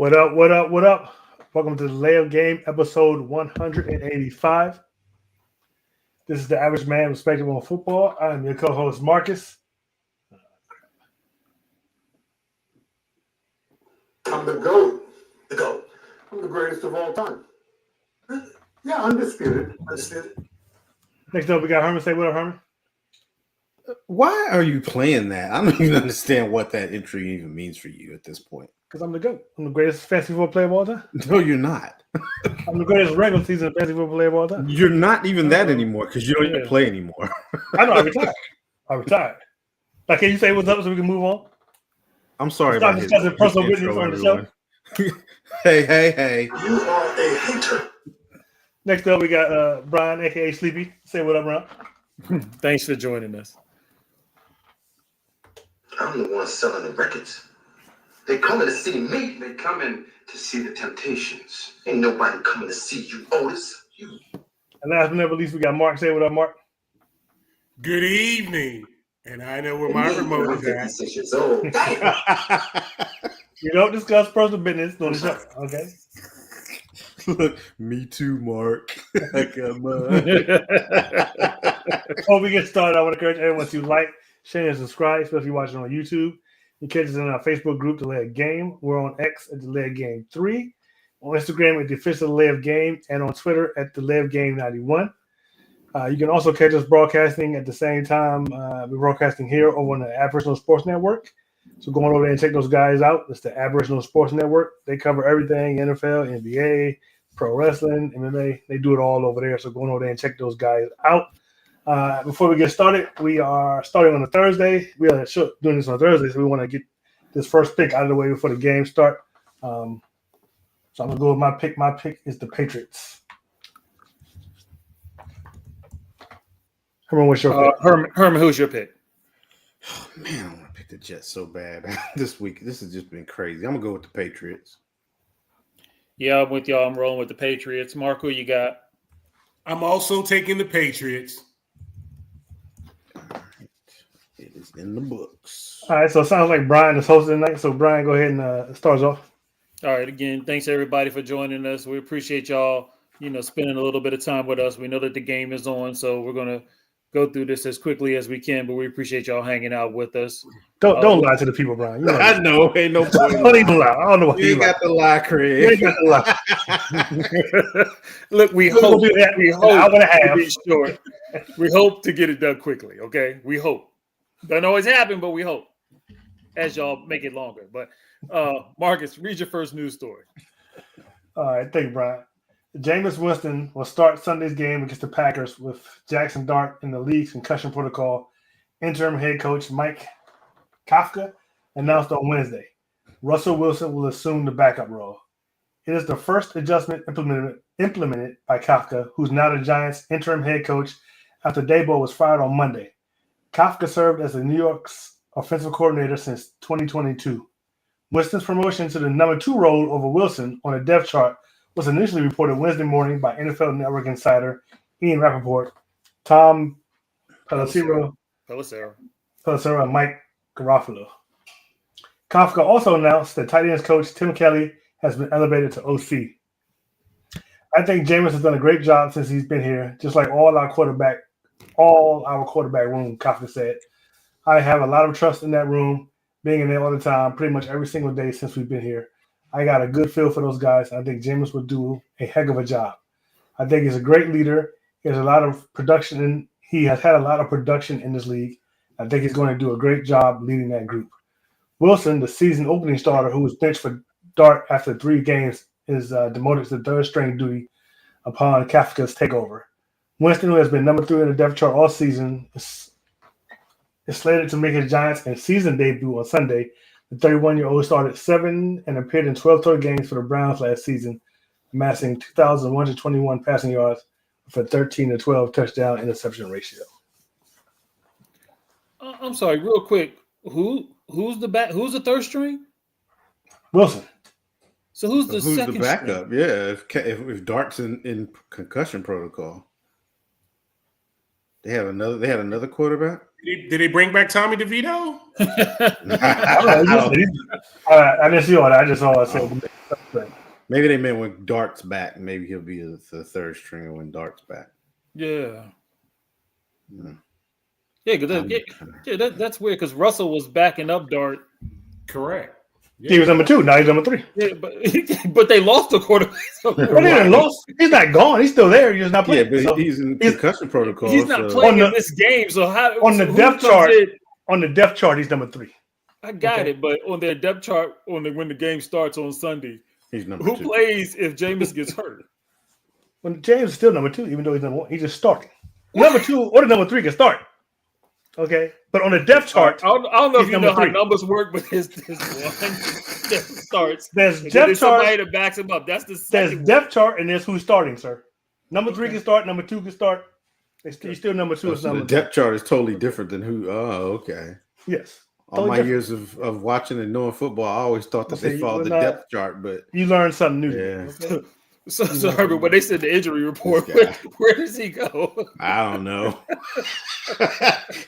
What up? What up? What up? Welcome to the Layup Game, episode 185. This is the Average Man Perspective on Football. I am your co-host, Marcus. I'm the GOAT. The GOAT. I'm the greatest of all time. Yeah, undisputed. Next up, we got Herman. Say what up, Herman. Why are you playing that? I don't even understand what that entry even means for you at this point. Because I'm the GOAT. I'm the greatest fantasy football player of all time. No, you're not. I'm the greatest regular season fantasy football player of all time. You're not even that anymore because you don't even play anymore. I know, I retired. Like, can you say what's up so we can move on? I'm sorry Stop about discussing personal business on the show. Hey. You are a hater. Next up, we got Brian, a.k.a. Sleepy. Say what up, Brian. Thanks for joining us. I'm the one selling the records. They coming to see me. They coming to see the Temptations. Ain't nobody coming to see you, Otis. You. And last but not least, we got Mark. Say what up, Mark. Good evening. And I know where my remote is at. 56 years old. Damn. You don't discuss personal business on the show, okay? Look, me too, Mark. Come on. Before we get started, I want to encourage everyone to like, share, and subscribe, especially if you're watching on YouTube. You can catch us in our Facebook group, The Layup Game. We're on X at The Layup Game 3, on Instagram at The Official Layup Game, and on Twitter at The Layup Game 91. You can also catch us broadcasting at the same time. We're broadcasting here over on the Aboriginal Sports Network. So go on over there and check those guys out. It's the Aboriginal Sports Network. They cover everything, NFL, NBA, pro wrestling, MMA. They do it all over there. So go on over there and check those guys out. Before we get started, we are starting on a Thursday. We are doing this on a Thursday, so we want to get this first pick out of the way before the game start. So I'm going to go with my pick. My pick is the Patriots. Herman, what's your pick? Herman, who's your pick? Man, I want to pick the Jets so bad this week. This has just been crazy. I'm going to go with the Patriots. Yeah, I'm with y'all. I'm rolling with the Patriots. Mark, who you got? I'm also taking the Patriots. All right. It is in the books. All right, so it sounds like Brian is hosting tonight. So, Brian, go ahead and start us off. All right, again, thanks everybody for joining us. We appreciate y'all, spending a little bit of time with us. We know that the game is on, so we're going to go through this as quickly as we can, but we appreciate y'all hanging out with us. Don't lie to the people, Brian. I know. Ain't no point. Don't even lie. I don't know what you ain't got the lie, Craig. You ain't got the lie. Look, we hope to be short. We hope to get it done quickly, okay? We hope. Doesn't always happen, but we hope as y'all make it longer. But Marcus, read your first news story. All right, thank you, Brian. Jameis Winston will start Sunday's game against the Packers with Jackson Dart in the league's concussion protocol. Interim head coach Mike Kafka announced on Wednesday. Russell Wilson will assume the backup role. It is the first adjustment implemented by Kafka, who's now the Giants' interim head coach after Daboll was fired on Monday. Kafka served as the New York's offensive coordinator since 2022. Winston's promotion to the number 2 role over Wilson on a depth chart was initially reported Wednesday morning by NFL Network insider Ian Rappaport, Tom Pelissero, and Mike Garofalo. Kafka also announced that tight ends coach Tim Kelly has been elevated to OC. I think Jameis has done a great job since he's been here, just like all our quarterback room, Kafka said. I have a lot of trust in that room, being in there all the time, pretty much every single day since we've been here. I got a good feel for those guys. I think Jameis will do a heck of a job. I think he's a great leader. He has a lot of production. He has had a lot of production in this league. I think he's going to do a great job leading that group. Wilson, the season opening starter who was benched for Dart after 3 games, is demoted to third-string duty upon Kafka's takeover. Winston, who has been number 3 in the depth chart all season, is slated to make his Giants and season debut on Sunday. The 31-year-old started 7 and appeared in 12 total games for the Browns last season, amassing 2,121 passing yards for 13-12 touchdown interception ratio. I'm sorry, real quick. Who's the third string? Wilson. So who's the second the backup? string? Yeah, if Dart's in concussion protocol, they had another quarterback. Did they bring back Tommy DeVito? I didn't see all that. I just saw it. Said, Maybe they meant when Dart's back. Maybe he'll be the third stringer when Dart's back. Yeah. Hmm. Yeah, because that's weird because Russell was backing up Dart. Correct. He was number 2. Now he's number 3. Yeah, but they lost the quarterback. So But he didn't lost. He's not gone. He's still there. He's just not Yeah, playing. but he's in concussion protocol. he's not so- playing On in this game. So how on the who depth comes chart- in- On the depth chart, he's number 3. I got Okay. it, but on their depth chart, when the game starts on Sunday, He's number who 2. plays if Jameis gets hurt? When James is still number 2, even though he's number 1. He's just starting. Number 2 or the number 3 can start. Okay, but on the depth chart, I don't know if he's you number know how 3. numbers work, but there's one that starts. There's And then depth there's somebody chart. that backs him up. That's the There's second. depth chart, and there's who's starting, sir. Number 3 Okay. can start. Number 2 can start. He's still number 2. Is So the number depth chart is totally different than who. Oh, okay. Yes. All Totally my different. years of watching and knowing football, I always thought that Okay, they followed the well, depth chart, but You learned something new. yeah, Okay? So Herbert, when they said the injury report, This guy. where does he go? I don't know.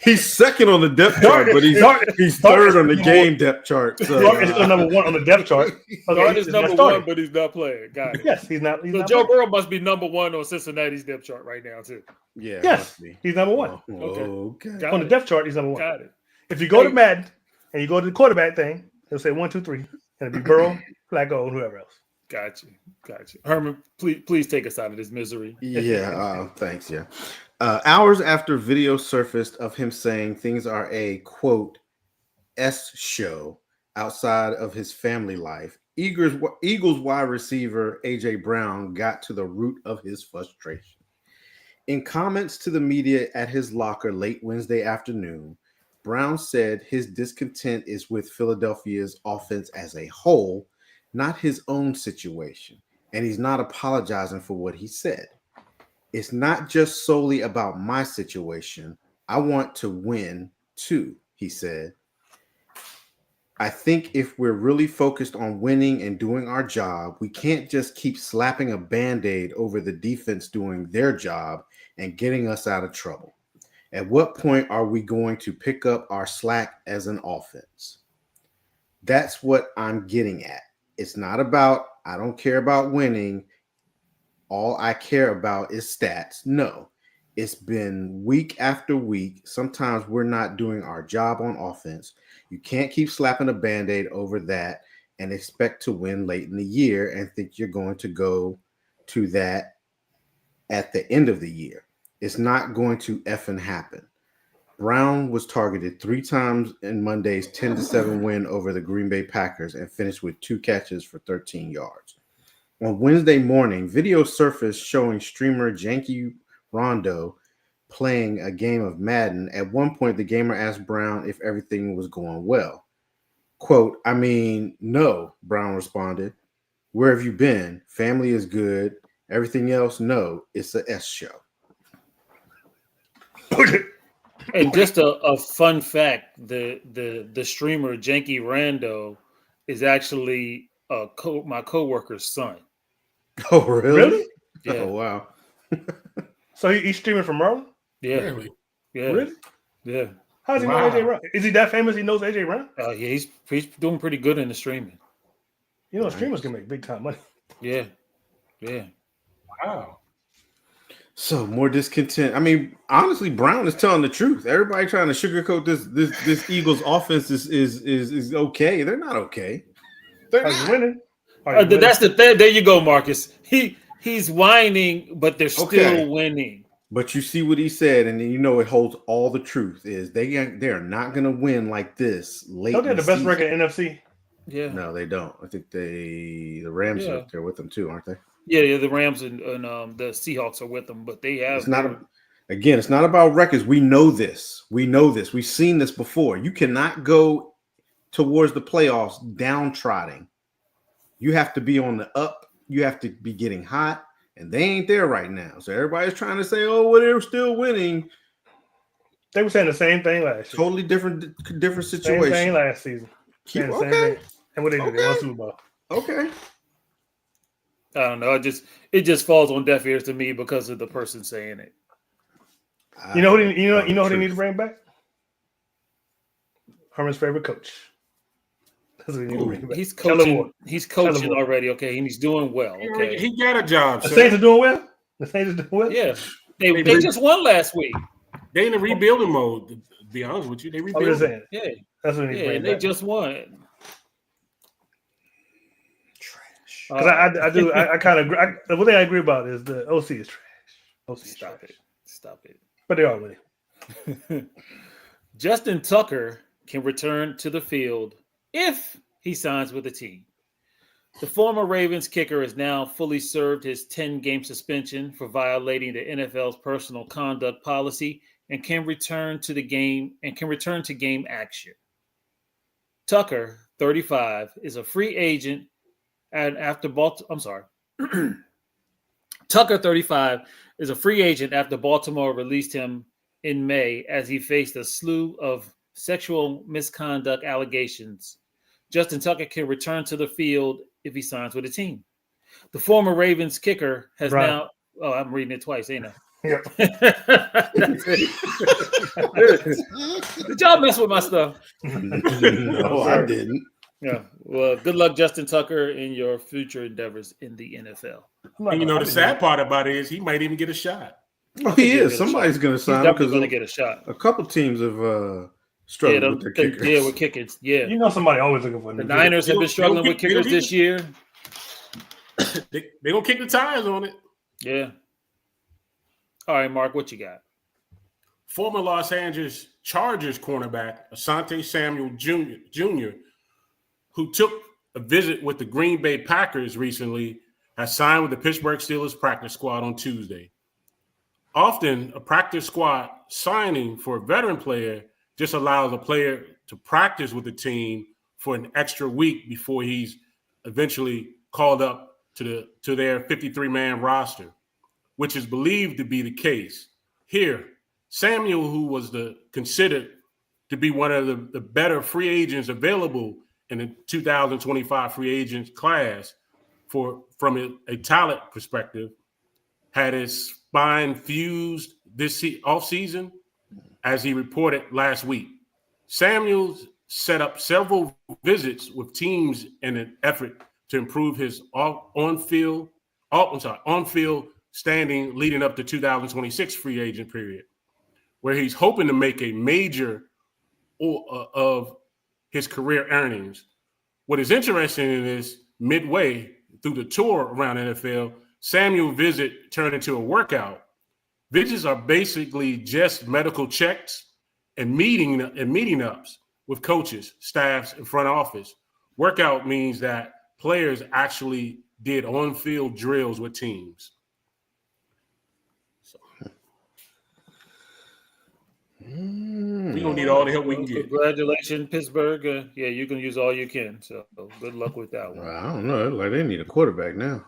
He's second on the depth Dart chart, is- but he's Dart third on the is- game depth chart. So Dart is still number 1 on the depth chart. Okay, Dart is he's not number starting. 1, but he's not playing. Got it. Yes, he's not. He's So not Joe playing. Burrow must be number 1 on Cincinnati's depth chart right now too. yeah, Yes, must be. he's number 1. Oh, Okay. okay. Got On the it. depth chart, he's number 1. Got it. If you go to Hey. Madden and you go to the quarterback thing, it'll say 1, 2, 3, and it'll be Burrow, Flacco, and whoever else. Got you. Herman, please take us out of this misery. Yeah, thanks. Yeah. Hours after video surfaced of him saying things are a quote S show outside of his family life, Eagles wide receiver AJ Brown got to the root of his frustration. In comments to the media at his locker late Wednesday afternoon, Brown said his discontent is with Philadelphia's offense as a whole, not his own situation, and he's not apologizing for what he said. It's not just solely about my situation. I want to win too, he said. I think if we're really focused on winning and doing our job, we can't just keep slapping a Band-Aid over the defense doing their job and getting us out of trouble. At what point are we going to pick up our slack as an offense? That's what I'm getting at. It's not about, I don't care about winning. All I care about is stats. No, it's been week after week. Sometimes we're not doing our job on offense. You can't keep slapping a Band-Aid over that and expect to win late in the year and think you're going to go to that at the end of the year. It's not going to effing happen. Brown was targeted 3 times in Monday's 10-7 win over the Green Bay Packers and finished with 2 catches for 13 yards. On Wednesday morning, video surfaced showing streamer Janky Rondo playing a game of Madden. At one point, the gamer asked Brown if everything was going well. Quote, I mean, no, Brown responded. Where have you been? Family is good. Everything else, no, it's a S show. And just a fun fact: the streamer Janky Rando is actually my coworker's son. Oh, really? Really? Yeah, Oh, wow. So he's streaming from Maryland? yeah, Really? yeah, Really? yeah. How does he Wow. know AJ Brown? Is he that famous? He knows AJ Brown? Yeah, he's doing pretty good in the streaming. You know, Nice. streamers can make big time money. Yeah, yeah. Wow. So more discontent. I mean, honestly, Brown is telling the truth. Everybody trying to sugarcoat this Eagles offense is okay. They're not okay. They're Are you not. winning? Are you winning? That's the thing. There you go, Marcus. He's whining, but they're still Okay. winning. But you see what he said, and then you know it holds all the truth. Is they are not going to win like this late. Don't they in have the best season. record in NFC? Yeah, No, they don't. I think the Rams Yeah. are up there with them too, aren't they? yeah. The Rams and the Seahawks are with them, but they have. It's not again. It's not about records. We know this. We know this. We've seen this before. You cannot go towards the playoffs downtrodden. You have to be on the up. You have to be getting hot, and they ain't there right now. So everybody's trying to say, "Oh, well, they're still winning." They were saying the same thing last year. Totally different Same situation. thing last season. Keep, Saying the same okay, thing. And what they did, they won Super Bowl. okay. I don't know. It just falls on deaf ears to me because of the person saying it. You know who they need to bring back? Herman's favorite coach. That's what he needs to bring back. He's Kellen coaching. Moore. He's coaching Kellen Moore. already. Okay, and he's doing well. Okay. He got a job. The Sir. Saints are doing well. The Saints are doing well. Yeah. They just won last week. They in a rebuilding mode. To be honest with you, they I'm just rebuilding. saying. Yeah. That's what he needs to Yeah, bring and they back. just won. Trash. Because I kind of agree. The one thing I agree about is the OC is trash. OC is Stop trash. it. Stop it. But they are winning. Justin Tucker can return to the field if he signs with the team. The former Ravens kicker has now fully served his 10-game suspension for violating the NFL's personal conduct policy and can return to game action. Tucker, 35, is a free agent Tucker, 35, is a free agent after Baltimore released him in May as he faced a slew of sexual misconduct allegations. Justin Tucker can return to the field if he signs with a team. The former Ravens kicker has now. Oh, I'm reading it twice, ain't I? Yep. Did y'all mess with my stuff? No, I didn't. Yeah. Well, good luck, Justin Tucker, in your future endeavors in the NFL. And you know the sad part about it is he might even get a shot. Oh, he he'll is. get a Somebody's going to He's sign him definitely because going to get a shot. a couple teams have struggled with their kickers. Yeah, with kickers. Yeah. You know somebody always looking for a The new Niners have been struggling with They'll kickers kick- this year. They gonna kick the tires on it. Yeah. All right, Mark, what you got? Former Los Angeles Chargers cornerback Asante Samuel Jr., who took a visit with the Green Bay Packers recently, has signed with the Pittsburgh Steelers practice squad on Tuesday. Often, a practice squad signing for a veteran player just allows a player to practice with the team for an extra week before he's eventually called up to their 53-man roster, which is believed to be the case. Here, Samuel, who was considered to be one of the better free agents available in the 2025 free agents class from a talent perspective, had his spine fused this offseason, as he reported last week. Samuels set up several visits with teams in an effort to improve his on-field standing leading up to 2026 free agent period, where he's hoping to make a major of his career earnings. What is interesting is midway through the tour around NFL, Samuel's visit turned into a workout. Visits are basically just medical checks and meeting ups with coaches, staffs, and front office. Workout means that players actually did on-field drills with teams. We don't need all the help we can get. Congratulations, Pittsburgh. Yeah, you can use all you can. So good luck with that one. I don't know. Like they need a quarterback now.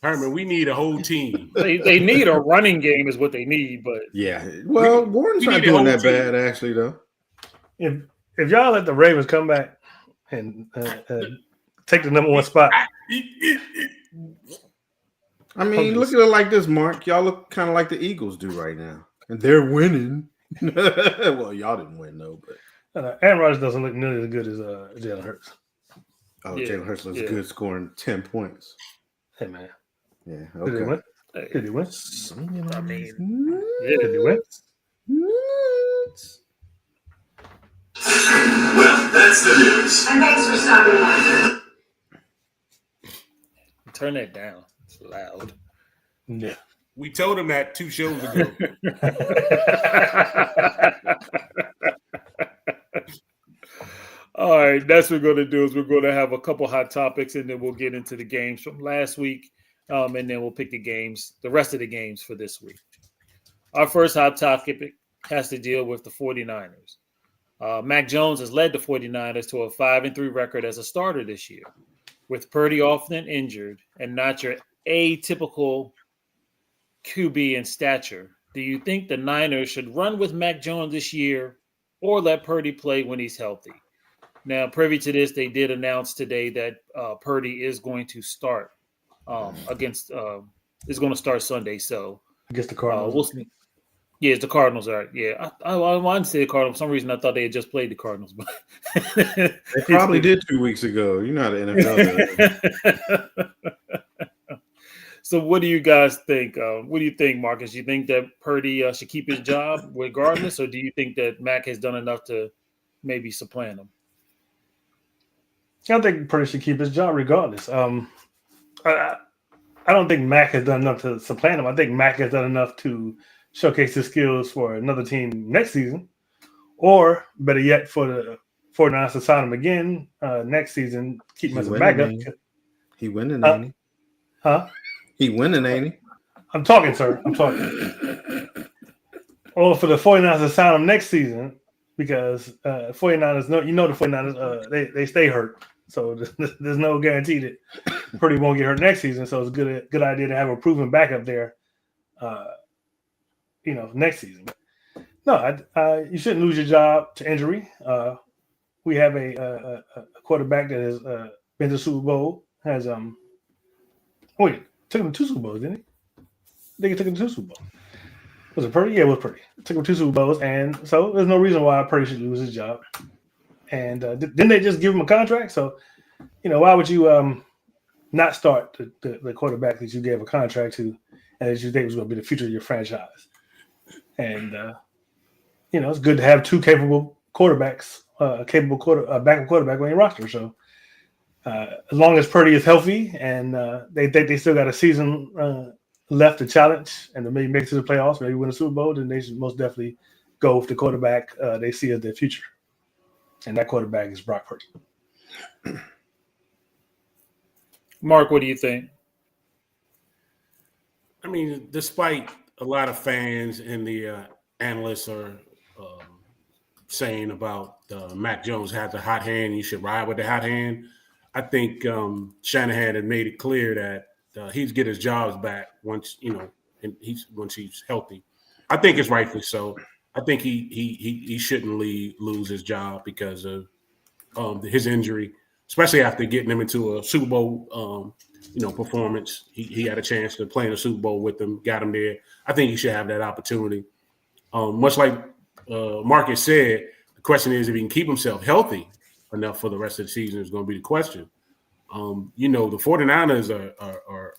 Herman, we need a whole team. They need a running game is what they need, but Yeah. Well, Warren's we not need a doing whole that team. bad, actually, though. If y'all let the Ravens come back and take the number one spot, I mean, look at it like this, Mark. Y'all look kind of like the Eagles do right now. And they're winning. Well, y'all didn't win, though. But Aaron Rodgers doesn't look nearly as good as Jalen Hurts. Oh, Yeah, Jalen Hurts looks yeah. good scoring 10 points. Hey, man. Yeah, Did they okay. win? hey, Did they win? I mean, Did they win? Well, that's the news. And thanks for stopping by. turn that down. It's loud. Yeah. We told him that 2 shows ago. All right, that's what we're going to do is we're going to have a couple hot topics, and then we'll get into the games from last week, and then we'll pick the rest of the games for this week. Our first hot topic has to deal with the 49ers. Mac Jones has led the 49ers to a 5-3 record as a starter this year, with Purdy often injured and not your atypical QB in stature. Do you think the Niners should run with Mac Jones this year or let Purdy play when he's healthy? Now, privy to this, they did announce today that Purdy is going to start is going to start Sunday. So Against the Cardinals. we'll see. Yeah, it's the Cardinals. All right. Yeah, I wanted to say the Cardinals. For some reason, I thought they had just played the Cardinals, but They probably did 2 weeks ago. You know how the NFL does. So, what do you guys think? What do you think, Marcus? You think that Purdy should keep his job regardless, or do you think that Mac has done enough to maybe supplant him? I think Purdy should keep his job regardless. I don't think Mac has done enough to supplant him. I think Mac has done enough to showcase his skills for another team next season, or better yet, for the 49ers to sign him again next season, keep him as a backup. He winning, ain't he? Huh? He winning, ain't he? I'm talking, sir. I'm talking. Or for the 49ers to sign him next season, because 49ers, the 49ers, they stay hurt. So there's no guarantee that Purdy won't get hurt next season. So it's a good idea to have a proven backup there, next season. No, you shouldn't lose your job to injury. We have a quarterback that has been to the Super Bowl. Took him to 2 Super Bowls, didn't he? I think he took him to 2 Super Bowls. Was it Purdy? Yeah, it was Purdy. Took him 2 Super Bowls, and so there's no reason why Purdy should lose his job. And didn't they just give him a contract? So, why would you not start the quarterback that you gave a contract to and that you think was going to be the future of your franchise? And, it's good to have 2 capable quarterbacks, backup quarterback on your roster. So, as long as Purdy is healthy and they think they still got a season left to challenge and to maybe make it to the playoffs, maybe win a Super Bowl, then they should most definitely go with the quarterback they see as their future. And that quarterback is Brock Purdy. Mark, what do you think? I mean, despite a lot of fans and the analysts are saying about Mac Jones has a hot hand, you should ride with the hot hand. I think Shanahan had made it clear that he's get his jobs back once he's healthy. I think it's rightfully so. I think he shouldn't lose his job because of his injury, especially after getting him into a Super Bowl performance. He had a chance to play in a Super Bowl with them, got him there. I think he should have that opportunity. Much like Marcus said, the question is if he can keep himself healthy enough for the rest of the season is going to be the question. The 49ers are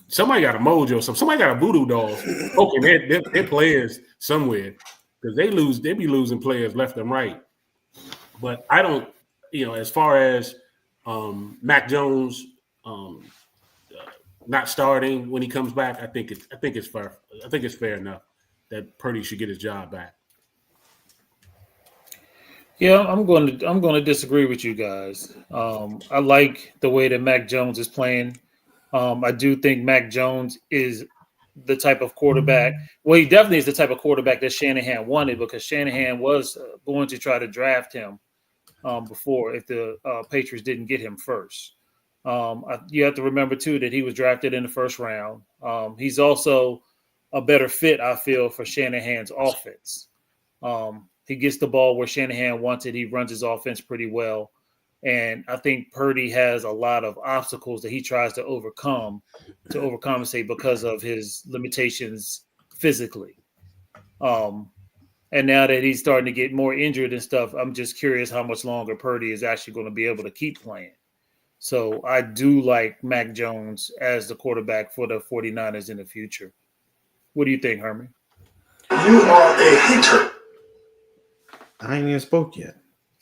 somebody got a mojo, somebody got a voodoo doll poking their players somewhere because they be losing players left and right. But I don't, as far as Mac Jones not starting when he comes back, I think it's fair. I think it's fair enough that Purdy should get his job back. Yeah, I'm going to disagree with you guys. I like the way that Mac Jones is playing. I do think Mac Jones is the type of quarterback. Well, he definitely is the type of quarterback that Shanahan wanted because Shanahan was going to try to draft him before if the Patriots didn't get him first. You have to remember, too, that he was drafted in the first round. He's also a better fit, I feel, for Shanahan's offense. He gets the ball where Shanahan wants it. He runs his offense pretty well. And I think Purdy has a lot of obstacles that he tries to overcompensate because of his limitations physically. And now that he's starting to get more injured and stuff, I'm just curious how much longer Purdy is actually going to be able to keep playing. So I do like Mac Jones as the quarterback for the 49ers in the future. What do you think, Herman? You are a hater. I ain't even spoke yet.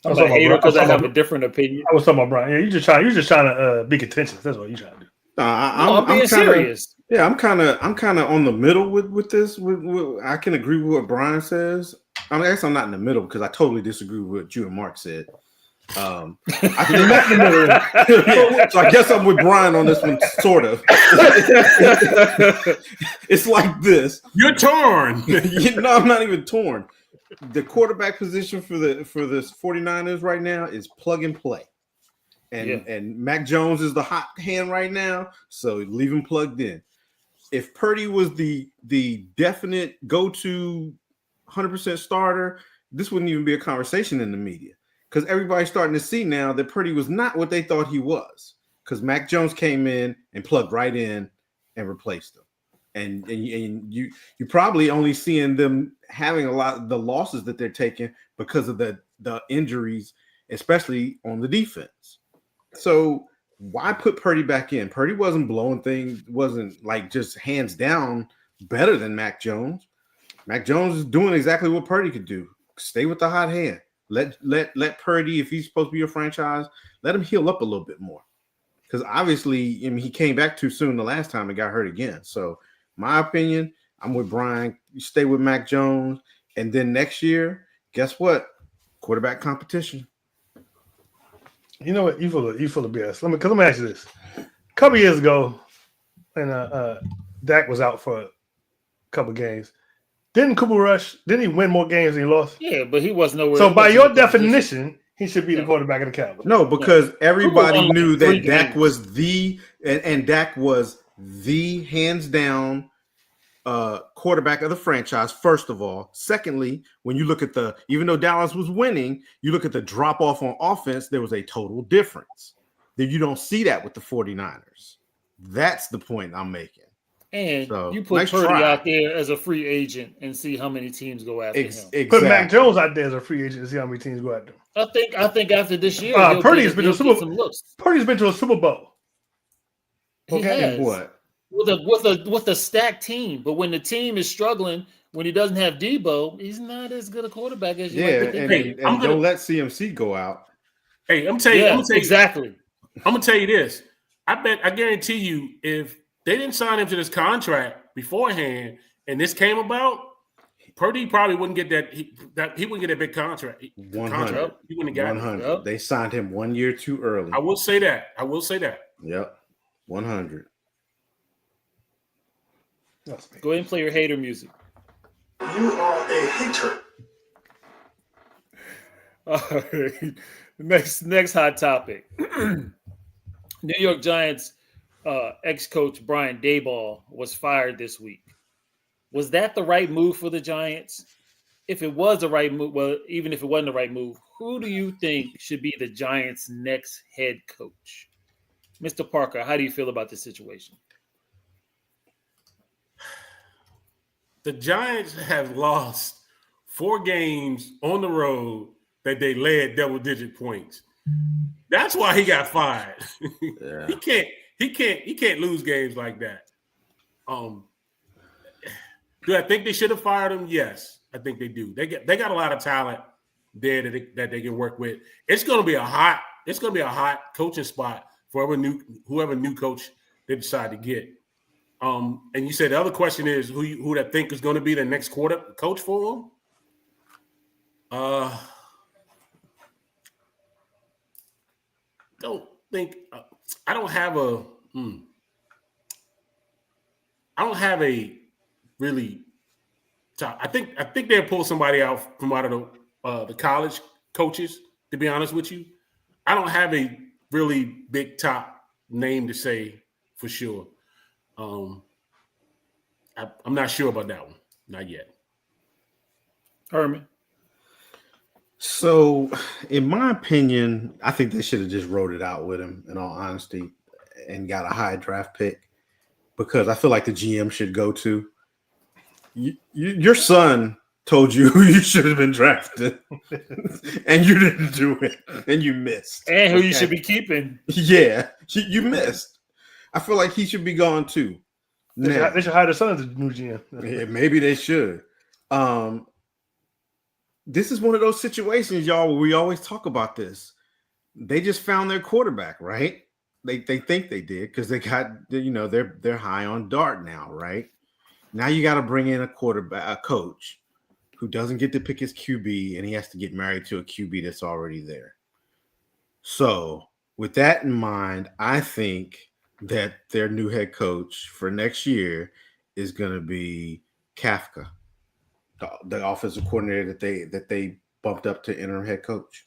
I'm a hater because I have a different opinion. I was talking about Brian. Yeah, you're just trying to be contentious. That's what you're trying to do. I'm being serious. Yeah, I'm kind of on the middle with this. I can agree with what Brian says. I guess I'm not in the middle because I totally disagree with what you and Mark said. I can not in the middle. Yeah, so I guess I'm with Brian on this one, sort of. It's like this. You're torn. No, I'm not even torn. The quarterback position for the 49ers right now is plug and play. And Mac Jones is the hot hand right now, so leave him plugged in. If Purdy was the definite go-to 100% starter, this wouldn't even be a conversation in the media because everybody's starting to see now that Purdy was not what they thought he was because Mac Jones came in and plugged right in and replaced him. and you probably only seeing them having a lot of the losses that they're taking because of the injuries, especially on the defense. So why put Purdy back in? Purdy wasn't blowing things, wasn't like just hands down better than Mac Jones. Mac Jones is doing exactly what Purdy could do. Stay with the hot hand. Let Purdy, if he's supposed to be your franchise, let him heal up a little bit more. Because obviously, I mean, he came back too soon the last time and got hurt again. So, my opinion, I'm with Brian. You stay with Mac Jones, and then next year, guess what? Quarterback competition. You know what? You full of BS. Let me ask you this. A couple years ago, and Dak was out for a couple games. Didn't Cooper Rush? Didn't he win more games than he lost? Yeah, but he was nowhere. So by your definition, he should be the quarterback of the Cowboys. No, because everybody Cooper knew won that like Dak 3 was and Dak was the hands down quarterback of the franchise. First of all, secondly, when you look at even though Dallas was winning, you look at the drop off on offense, there was a total difference. That you don't see that with the 49ers. That's the point I'm making. And So, you put nice Purdy try. out there as a free agent and see how many teams go after him. Exactly. Put Mac Jones out there as a free agent to see how many teams go after him. I think after this year, Purdy's been to he'll get some looks. Purdy's been to a Super Bowl. He has. And what? With a stacked team, but when the team is struggling, when he doesn't have Debo, he's not as good a quarterback as you Yeah, might think. and don't let CMC go out. Hey, I'm telling you, exactly. I'm gonna tell you this. I guarantee you, if they didn't sign him to this contract beforehand, and this came about, Purdy probably wouldn't get that. He wouldn't get a big contract. 100. He wouldn't have got 100. it. Yep. They signed him 1 year too early. I will say that. Yep. 100. Go ahead and play your hater music. You are a hater. All right. Next hot topic. New York Giants ex-coach Brian Daboll was fired this week. Was that the right move for the Giants? If it was the right move, well, even if it wasn't the right move, who do you think should be the Giants' next head coach? Mr. Parker, how do you feel about this situation? The Giants have lost 4 games on the road that they led double-digit points. That's why he got fired. Yeah. He can't lose games like that. Do I think they should have fired him? Yes, I think they do. They got a lot of talent there that they can work with. It's gonna be a hot coaching spot for whoever new coach they decide to get. And you said the other question is who that think is going to be the next coach for them? Don't think I don't have a really top. I think they'll pull somebody out from out of the college coaches. To be honest with you, I don't have a really big top name to say for sure. I'm not sure about that one. Not yet. Herman. So, in my opinion, I think they should have just wrote it out with him, in all honesty, and got a high draft pick, because I feel like the GM should go to. Your son told you who you should have been drafted, and you didn't do it, and you missed. And who you should be keeping. Yeah, you missed. I feel like he should be gone too. They should hire the son as the new GM. Yeah, maybe they should. This is one of those situations, y'all, where we always talk about this. They just found their quarterback, right? They think they did because they got, they're high on Dart now, right? Now you got to bring in a coach who doesn't get to pick his QB, and he has to get married to a QB that's already there. So with that in mind, I think that their new head coach for next year is going to be Kafka, the offensive coordinator that they bumped up to interim head coach.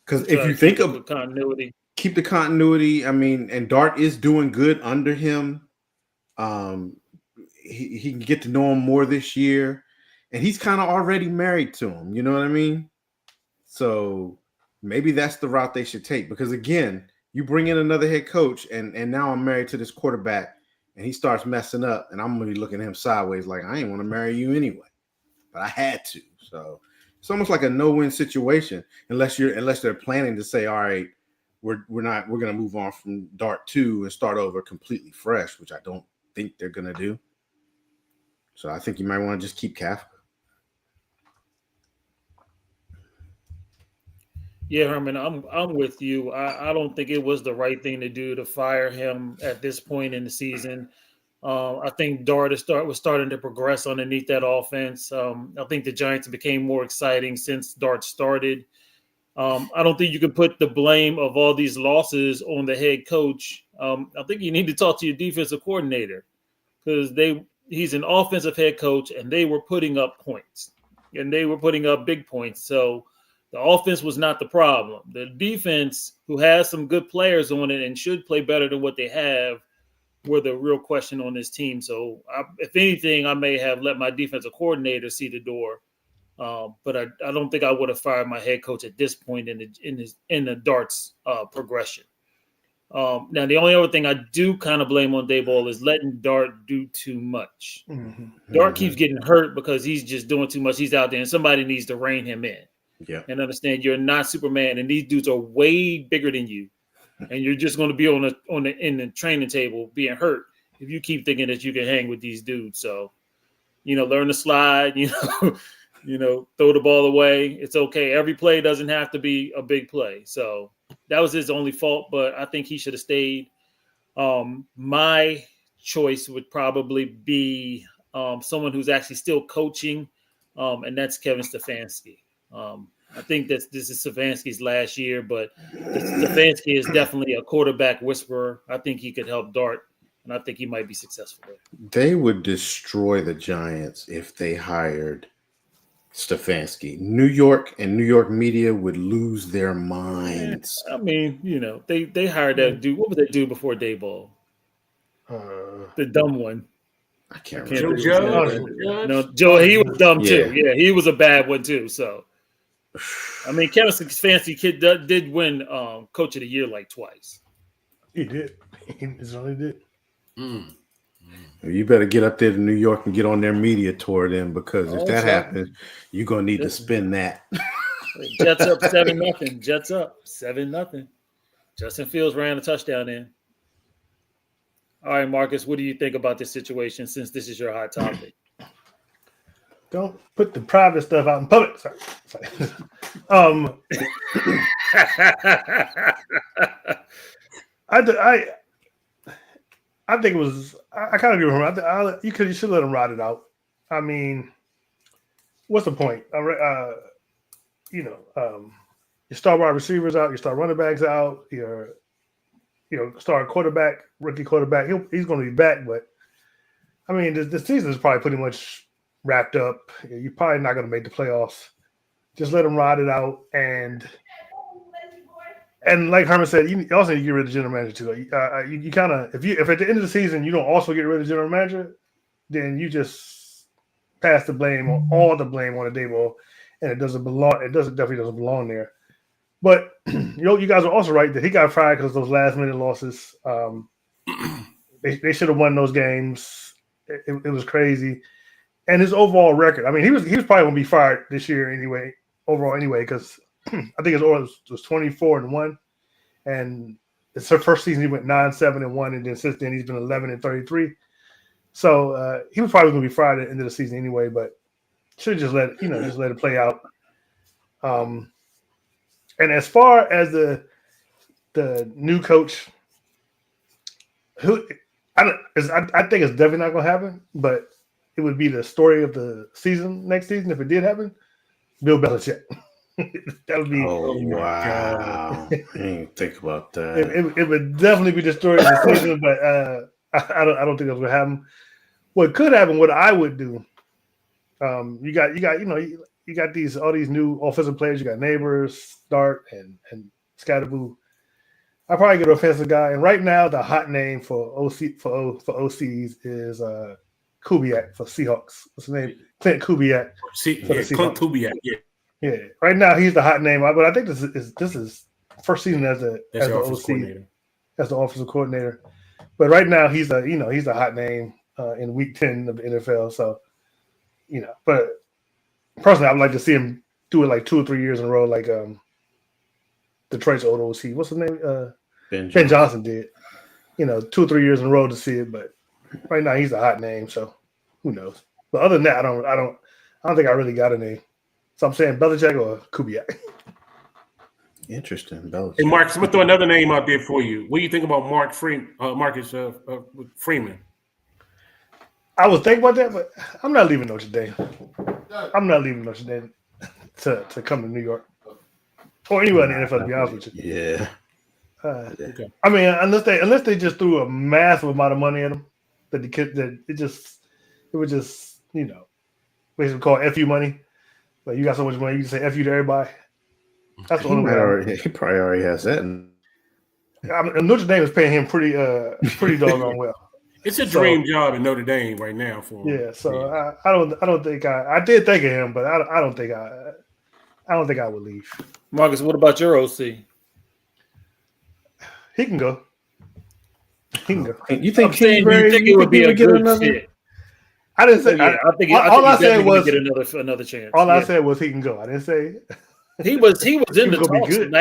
Because if you think of continuity, keep the continuity. I mean, and Dart is doing good under him. He can get to know him more this year, and he's kind of already married to him. You know what I mean? So maybe that's the route they should take. Because again, you bring in another head coach, and now I'm married to this quarterback. and he starts messing up, and I'm gonna be looking at him sideways like I ain't want to marry you anyway, but I had to. So it's almost like a no-win situation unless they're planning to say, all right, we're gonna move on from Dart 2 and start over completely fresh, which I don't think they're gonna do. So I think you might want to just keep Kafka. Yeah, Herman, I'm with you. I don't think it was the right thing to do to fire him at this point in the season. I think Dart was starting to progress underneath that offense. I think the Giants became more exciting since Dart started. I don't think you can put the blame of all these losses on the head coach. I think you need to talk to your defensive coordinator because he's an offensive head coach and they were putting up points and they were putting up big points. So the offense was not the problem. The defense, who has some good players on it and should play better than what they have, were the real question on this team. So, if anything, I may have let my defensive coordinator see the door, but I don't think I would have fired my head coach at this point in the Dart's progression. Now, the only other thing I do kind of blame on Daboll is letting Dart do too much. Mm-hmm. Dart keeps getting hurt because he's just doing too much. He's out there, and somebody needs to rein him in. Yeah. And understand you're not Superman, and these dudes are way bigger than you, and you're just going to be in the training table being hurt if you keep thinking that you can hang with these dudes. So, learn to slide. Throw the ball away. It's okay. Every play doesn't have to be a big play. So that was his only fault, but I think he should have stayed. My choice would probably be someone who's actually still coaching, and that's Kevin Stefanski. I think that this is Stefanski's last year, but Stefanski is definitely a quarterback whisperer. I think he could help Dart, and I think he might be successful there. They would destroy the Giants if they hired Stefanski. New York and New York media would lose their minds. I mean, they hired that dude. What was that dude before Daboll? The dumb one. I can't Joe remember. Judge? No, Joe, he was dumb too. Yeah. Yeah, he was a bad one too. So, I mean, Kevin Stefanski did win Coach of the Year like twice. He did. He certainly did. You better get up there to New York and get on their media tour then, because if that happens, you're gonna need to spin that. Jets up 7-0. Jets up 7-0. Justin Fields ran a touchdown in. All right, Marcus, what do you think about this situation since this is your hot topic? Don't put the private stuff out in public. Sorry. I think it was. I kind of agree with him. You should let him ride it out. I mean, what's the point? Your star wide receivers out, your star running backs out, your star quarterback, rookie quarterback. He's going to be back, but I mean, the season is probably pretty much wrapped up. You're probably not going to make the playoffs. Just let him ride it out, and like Herman said, you also need to get rid of the general manager too. You kind of if at the end of the season you don't also get rid of the general manager, then you just pass the blame on all the blame on the Daboll, and it doesn't belong. It definitely doesn't belong there. But you guys are also right that he got fired because of those last minute losses. They should have won those games. It was crazy, and his overall record. I mean, he was probably going to be fired this year anyway. Overall, anyway, because I think his overall was 24-1, and it's her first season. He went 9-7-1, and then since then he's been 11-33. So he was probably going to be fired at the end of the season anyway. But should just let it play out. And as far as the new coach, I think it's definitely not going to happen, but it would be the story of the season next season if it did happen. Bill Belichick. That would be. Oh wow! I didn't think about that. It would definitely be the story of the season, but I don't think that's going to happen. What could happen? What I would do. You got all these new offensive players. You got Neighbors, Dart, and Scatterboo. I probably get an offensive guy. And right now, the hot name for OCs is Kubiak for Seahawks. What's his name? Clint Kubiak. Clint Kubiak. Yeah. Right now, he's the hot name. But I think this is first season as the OC, coordinator. as the offensive coordinator. But right now he's a hot name in Week 10 of the NFL. So but personally, I'd like to see him do it like 2 or 3 years in a row, like Detroit's old OC. What's his name? Ben Johnson did. 2 or 3 years in a row to see it, but right now he's a hot name. So who knows? But other than that, I don't think I really got a name. So I'm saying Belichick or Kubiak. Interesting. Belichick. Hey, Marcus, I'm gonna throw another name out there for you. What do you think about Marcus Freeman? I was thinking about that, but I'm not leaving Notre Dame. I'm not leaving Notre Dame to come to New York or anywhere in the NFL. To be honest with you, Yeah. Okay. I mean, unless they just threw a massive amount of money at him, that it would just basically call FU money. Like you got so much money, you can say FU to everybody. That's the only way. He probably already has that. Notre Dame is paying him pretty doggone well. It's a dream job in Notre Dame right now for him. Yeah, so I don't think I did think of him, but I don't think I would leave. Marcus, what about your OC? He can go. He can go. You think You think it would be a good fit? I didn't say. Yeah, I think all I said was get another chance. All I said was he can go. I didn't say he was in the gonna be talks good.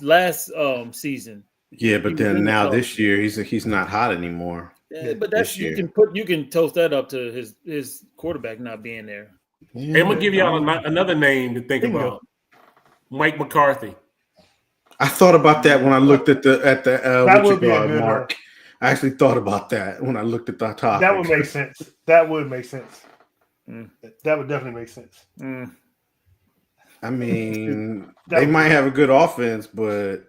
last season. Yeah, but He was then in the now talks. this year he's not hot anymore. Yeah, but that's This year. you can toast that up to his quarterback not being there. Yeah. Hey, I'm gonna give y'all another name to think Bingo. about. Mike McCarthy. I thought about that when I looked at the That would be a good Mark. I actually thought about that when I looked at the topic. that would make sense. That would make sense. Mm. That would definitely make sense. Mm. I mean, That they would- might have a good offense, but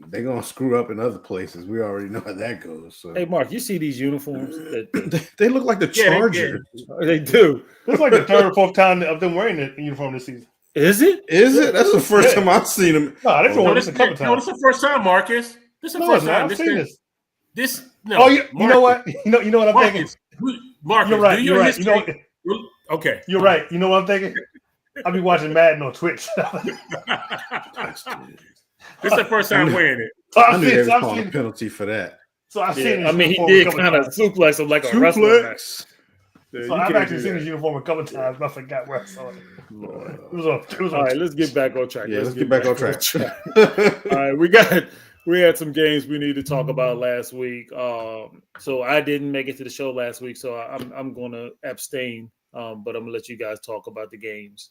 they're gonna screw up in other places. We already know how that goes. So Hey, Mark, you see these uniforms? they look like the Yeah, they- Chargers. They do. This is like the third or fourth time of them wearing the uniform this season. Is it? Is it? That's the first Yeah. time I've seen them. No, they've Oh, worn this this a couple is times. the first time, Marcus. This is the No, first it's not. time. I've seen this. This no. Oh, you know what? Marcus, You know what I'm thinking. Marcus, You're right. do You're your right. history. Okay. You're right. You know what I'm thinking? I'll be watching Madden on Twitch. This is the first time wearing it. So I I've knew they seen, was so I've calling a seen, penalty for that. so I've seen Yeah. his I mean, he uniform a did couple kind of times. suplex him like a wrestler. Suplex. Yeah, So you I've can't actually do seen that. his uniform a couple times, but I forgot where I saw it. It was on. All right, let's get back on track. Yeah, let's get back on track. All right, we had some games we need to talk about last week. So I didn't make it to the show last week, so I'm going to abstain. But I'm gonna let you guys talk about the games.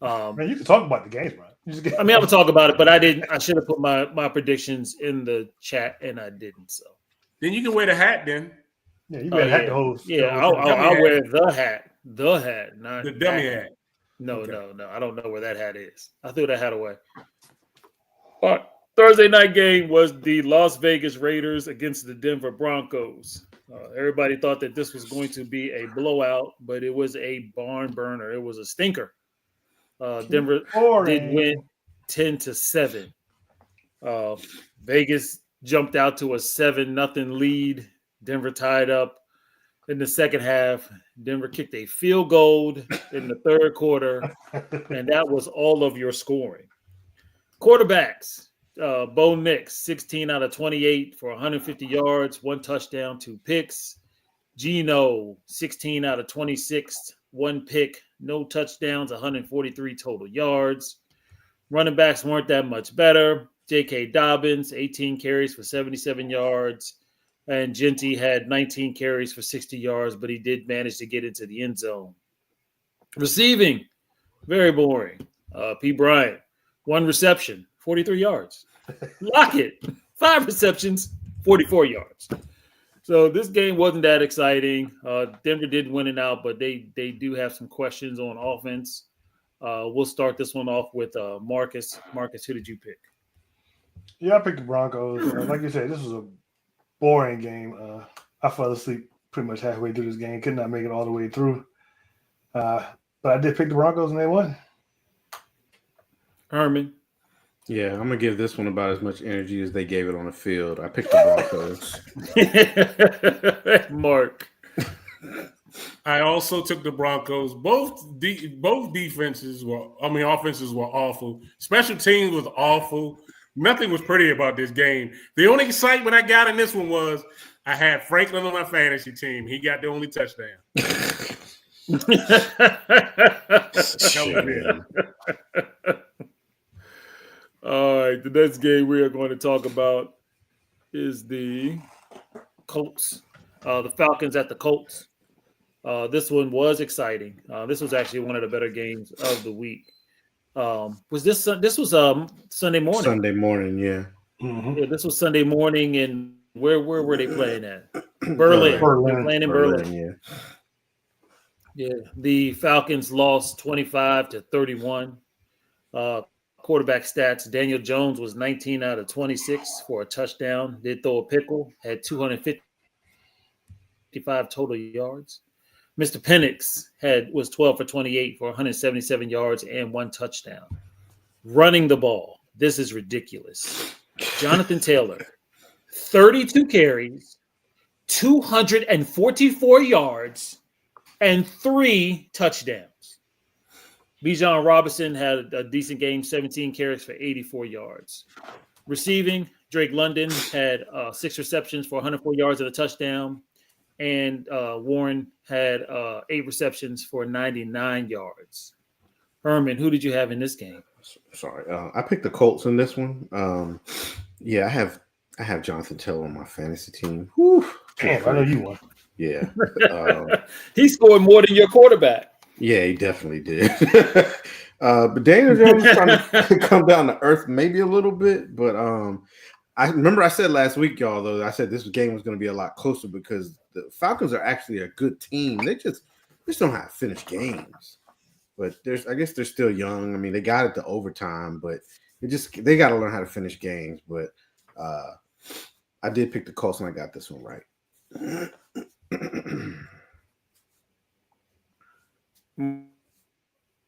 Man, you can talk about the games, bro. You just get, I mean, I'm gonna talk about it, but I didn't. I should have put my predictions in the chat, and I didn't. So Then you can wear the hat. Then yeah, you better have the hose. Yeah, I'll wear the hat, not the dummy that hat. No, Okay. no. I don't know where that hat is. I threw that hat away. All right. Thursday night game was the Las Vegas Raiders against the Denver Broncos. Everybody thought that this was going to be a blowout, but it was a barn burner. It was a stinker. Denver did win 10-7. Vegas jumped out to a 7-0 lead. Denver tied up in the second half. Denver kicked a field goal in the third quarter, and that was all of your scoring. Quarterbacks, Bo Nix, 16 out of 28 for 150 yards, 1 touchdown, 2 picks. Geno, 16 out of 26, 1 pick, no touchdowns, 143 total yards. Running backs weren't that much better. J.K. Dobbins, 18 carries for 77 yards. And Genty had 19 carries for 60 yards, but he did manage to get into the end zone. Receiving, very boring. P. Bryant, 1 reception, 43 yards. Lockett, 5 receptions, 44 yards. So this game wasn't that exciting. Denver did win it out, but they do have some questions on offense. We'll start this one off with Marcus. Marcus, who did you pick? Yeah, I picked the Broncos. Like you said, this was a boring game. I fell asleep pretty much halfway through this game. Could not make it all the way through. But I did pick the Broncos, and they won. Herman. Yeah, I'm gonna give this one about as much energy as they gave it on the field. I picked the Broncos. Mark. I also took the Broncos. Both offenses were awful. Special teams was awful. Nothing was pretty about this game. The only excitement I got in this one was I had Franklin on my fantasy team. He got the only touchdown. Shit. All right, the next game we are going to talk about is the Colts, the Falcons at the Colts. This one was exciting. This was actually one of the better games of the week. Was this? This was Sunday morning. Sunday morning, yeah. Mhm. Yeah, this was Sunday morning, and where were they playing at? Berlin. Berlin. They were playing in Berlin. Yeah. Yeah, the Falcons lost 25-31. Quarterback stats: Daniel Jones was 19 out of 26 for a touchdown. Did throw a pickle. Had 255 total yards. Mr. Penix was 12 for 28 for 177 yards and 1 touchdown. Running the ball. This is ridiculous. Jonathan Taylor, 32 carries, 244 yards, and 3 touchdowns. Bijan Robinson had a decent game, 17 carries for 84 yards. Receiving, Drake London had 6 receptions for 104 yards and a touchdown. And Warren had 8 receptions for 99 yards. Herman, who did you have in this game? Sorry, I picked the Colts in this one. Yeah, I have Jonathan Taylor on my fantasy team. Whew. Damn, I know you won. Yeah, He scored more than your quarterback. yeah, he definitely did. But Daniel Jones is trying to come down to earth maybe a little bit, but I remember I said last week, y'all, though, I said this game was going to be a lot closer because the Falcons are actually a good team. They just don't know how to finish games. But I guess they're still young. I mean, they got it to overtime, but they got to learn how to finish games. But I did pick the Colts and I got this one right.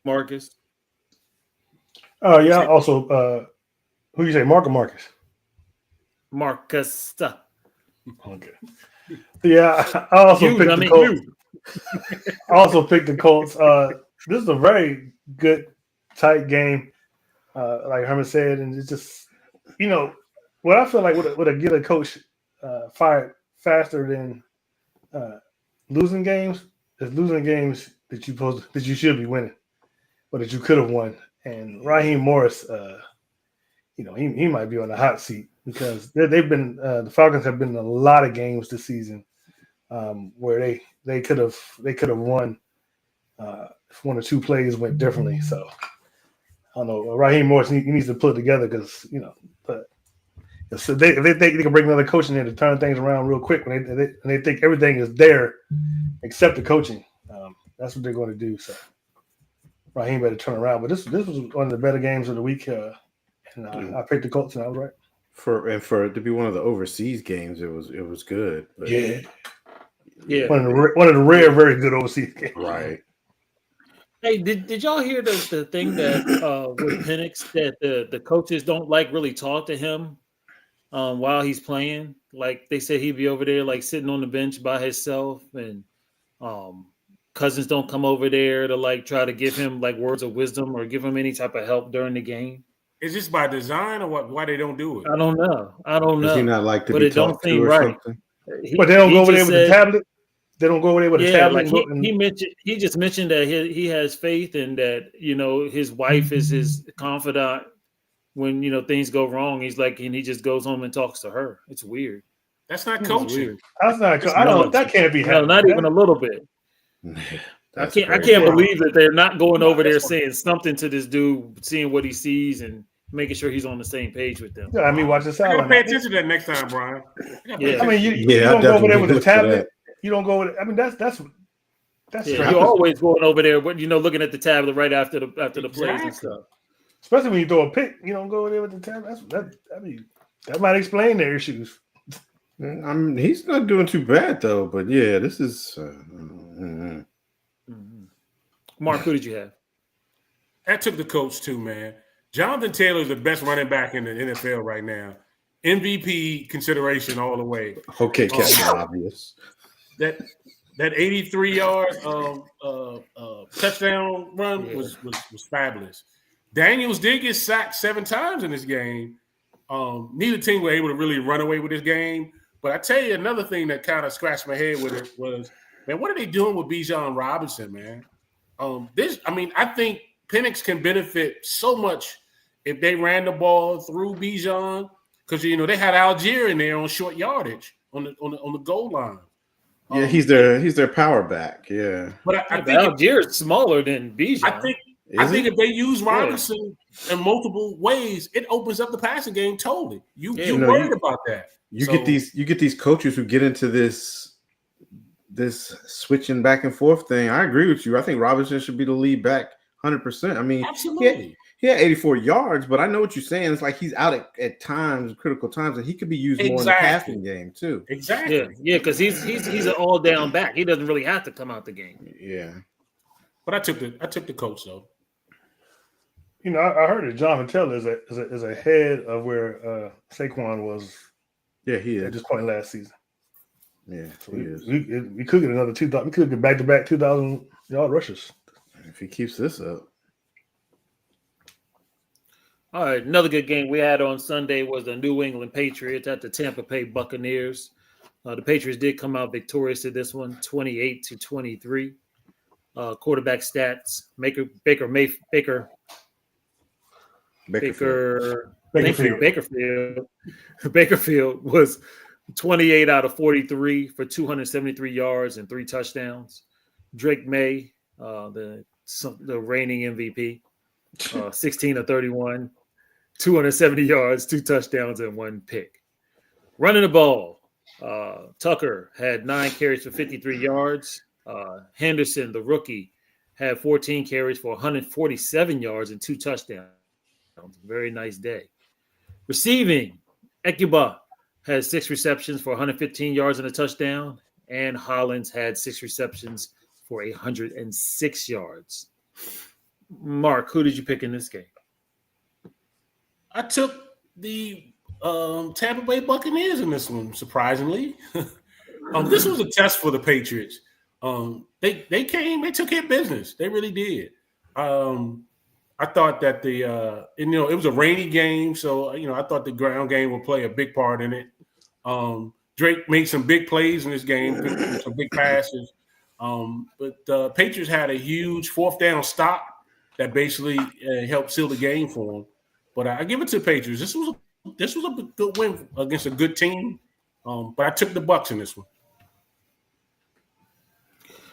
Marcus. Oh yeah. Also, who you say, Mark or Marcus? Marcus. Okay. Yeah, I also picked the Colts. I also picked the Colts. This is a very good, tight game, like Herman said, and it's just, what I feel like would get a coach fired faster than losing games is losing games that you should be winning, or that you could have won. And Raheem Morris, he might be on the hot seat because they've been the Falcons have been in a lot of games this season where they could have won if 1 or 2 plays went differently. So I don't know. Raheem Morris he needs to put it together because but so if they think they can bring another coach in there to turn things around real quick when they think everything is there except the coaching. That's what they're going to do. So Raheem better turn around. But this was one of the better games of the week, and I picked the Colts and I was right. For it to be one of the overseas games, it was good. But Yeah. Yeah. One of the rare, very good overseas games. right. Hey, did y'all hear the thing that with Penix that the coaches don't really talk to him while he's playing? Like they said he'd be over there like sitting on the bench by himself, and cousins don't come over there to try to give him words of wisdom or give him any type of help during the game. Is this by design or what? Why they don't do it? I don't know. Does he not like to But be it don't talked to seem or right. something? But they don't go over there with the tablet. They don't go over there with a tablet. He just mentioned that he has faith and that his wife is his confidant when things go wrong. He's and he just goes home and talks to her. It's weird. That's not It's coaching. weird. That's not. I don't. That can't be No, happening. not even a little bit. I can't believe that they're not going over there saying something to this dude, seeing what he sees and making sure he's on the same page with them. Yeah, I mean, watch this I out. gotta pay attention to that next time, Brian. Yeah. I mean, you don't go over there with a tablet. You don't go with. I mean, that's Yeah, you're always going over there, looking at the tablet right after the plays and stuff. Especially when you throw a pick, you don't go over there with the tablet. That might explain their issues. I mean, he's not doing too bad though. But yeah, this is. Mark, who did you have? I took the coach too, man. Jonathan Taylor is the best running back in the NFL right now. MVP consideration all the way. Okay, Captain Obvious. That 83-yard touchdown run was fabulous. Daniels did get sacked 7 times in this game. Neither team were able to really run away with this game, But I tell you, another thing that kind of scratched my head with it was, man, what are they doing with Bijan Robinson, man? I think Penix can benefit so much if they ran the ball through Bijan, because they had Algier in there on short yardage on the goal line. Yeah, he's their power back. Yeah, but I think Algier is smaller than Bijan. I think if they use Robinson in multiple ways, it opens up the passing game totally. You're worried about that. You get these coaches who get into this switching back and forth thing. I agree with you. I think Robinson should be the lead back 100%. I mean, absolutely. He had 84 yards, but I know what you're saying. It's like he's out at times, critical times, and he could be used more in the passing game too. Exactly. Yeah, because he's an all down back. He doesn't really have to come out the game. Yeah. But I took the coach though. I heard that Jonathan Taylor is ahead of where Saquon was. Yeah, he is at this point last season. Yeah, so he is. We could get another 2,000. We could get back-to-back 2,000-yard rushes if he keeps this up. All right, another good game we had on Sunday was the New England Patriots at the Tampa Bay Buccaneers. The Patriots did come out victorious in this one, 28-23. Quarterback stats: Bakerfield was 28 out of 43 for 273 yards and 3 touchdowns. Drake May, the reigning MVP, 16 of 31. 270 yards, 2 touchdowns, and 1 pick. Running the ball, Tucker had 9 carries for 53 yards. Henderson, the rookie, had 14 carries for 147 yards and 2 touchdowns. Very nice day. Receiving, Ekuba had 6 receptions for 115 yards and a touchdown, and Hollins had 6 receptions for 106 yards. Mark, who did you pick in this game? I took the Tampa Bay Buccaneers in this one, surprisingly. This was a test for the Patriots. They took care of business. They really did. I thought that it was a rainy game, so I thought the ground game would play a big part in it. Drake made some big plays in this game, some big passes. But the Patriots had a huge 4th down stop that basically helped seal the game for them. But I give it to the Patriots. This was a good win against a good team. But I took the Bucs in this one.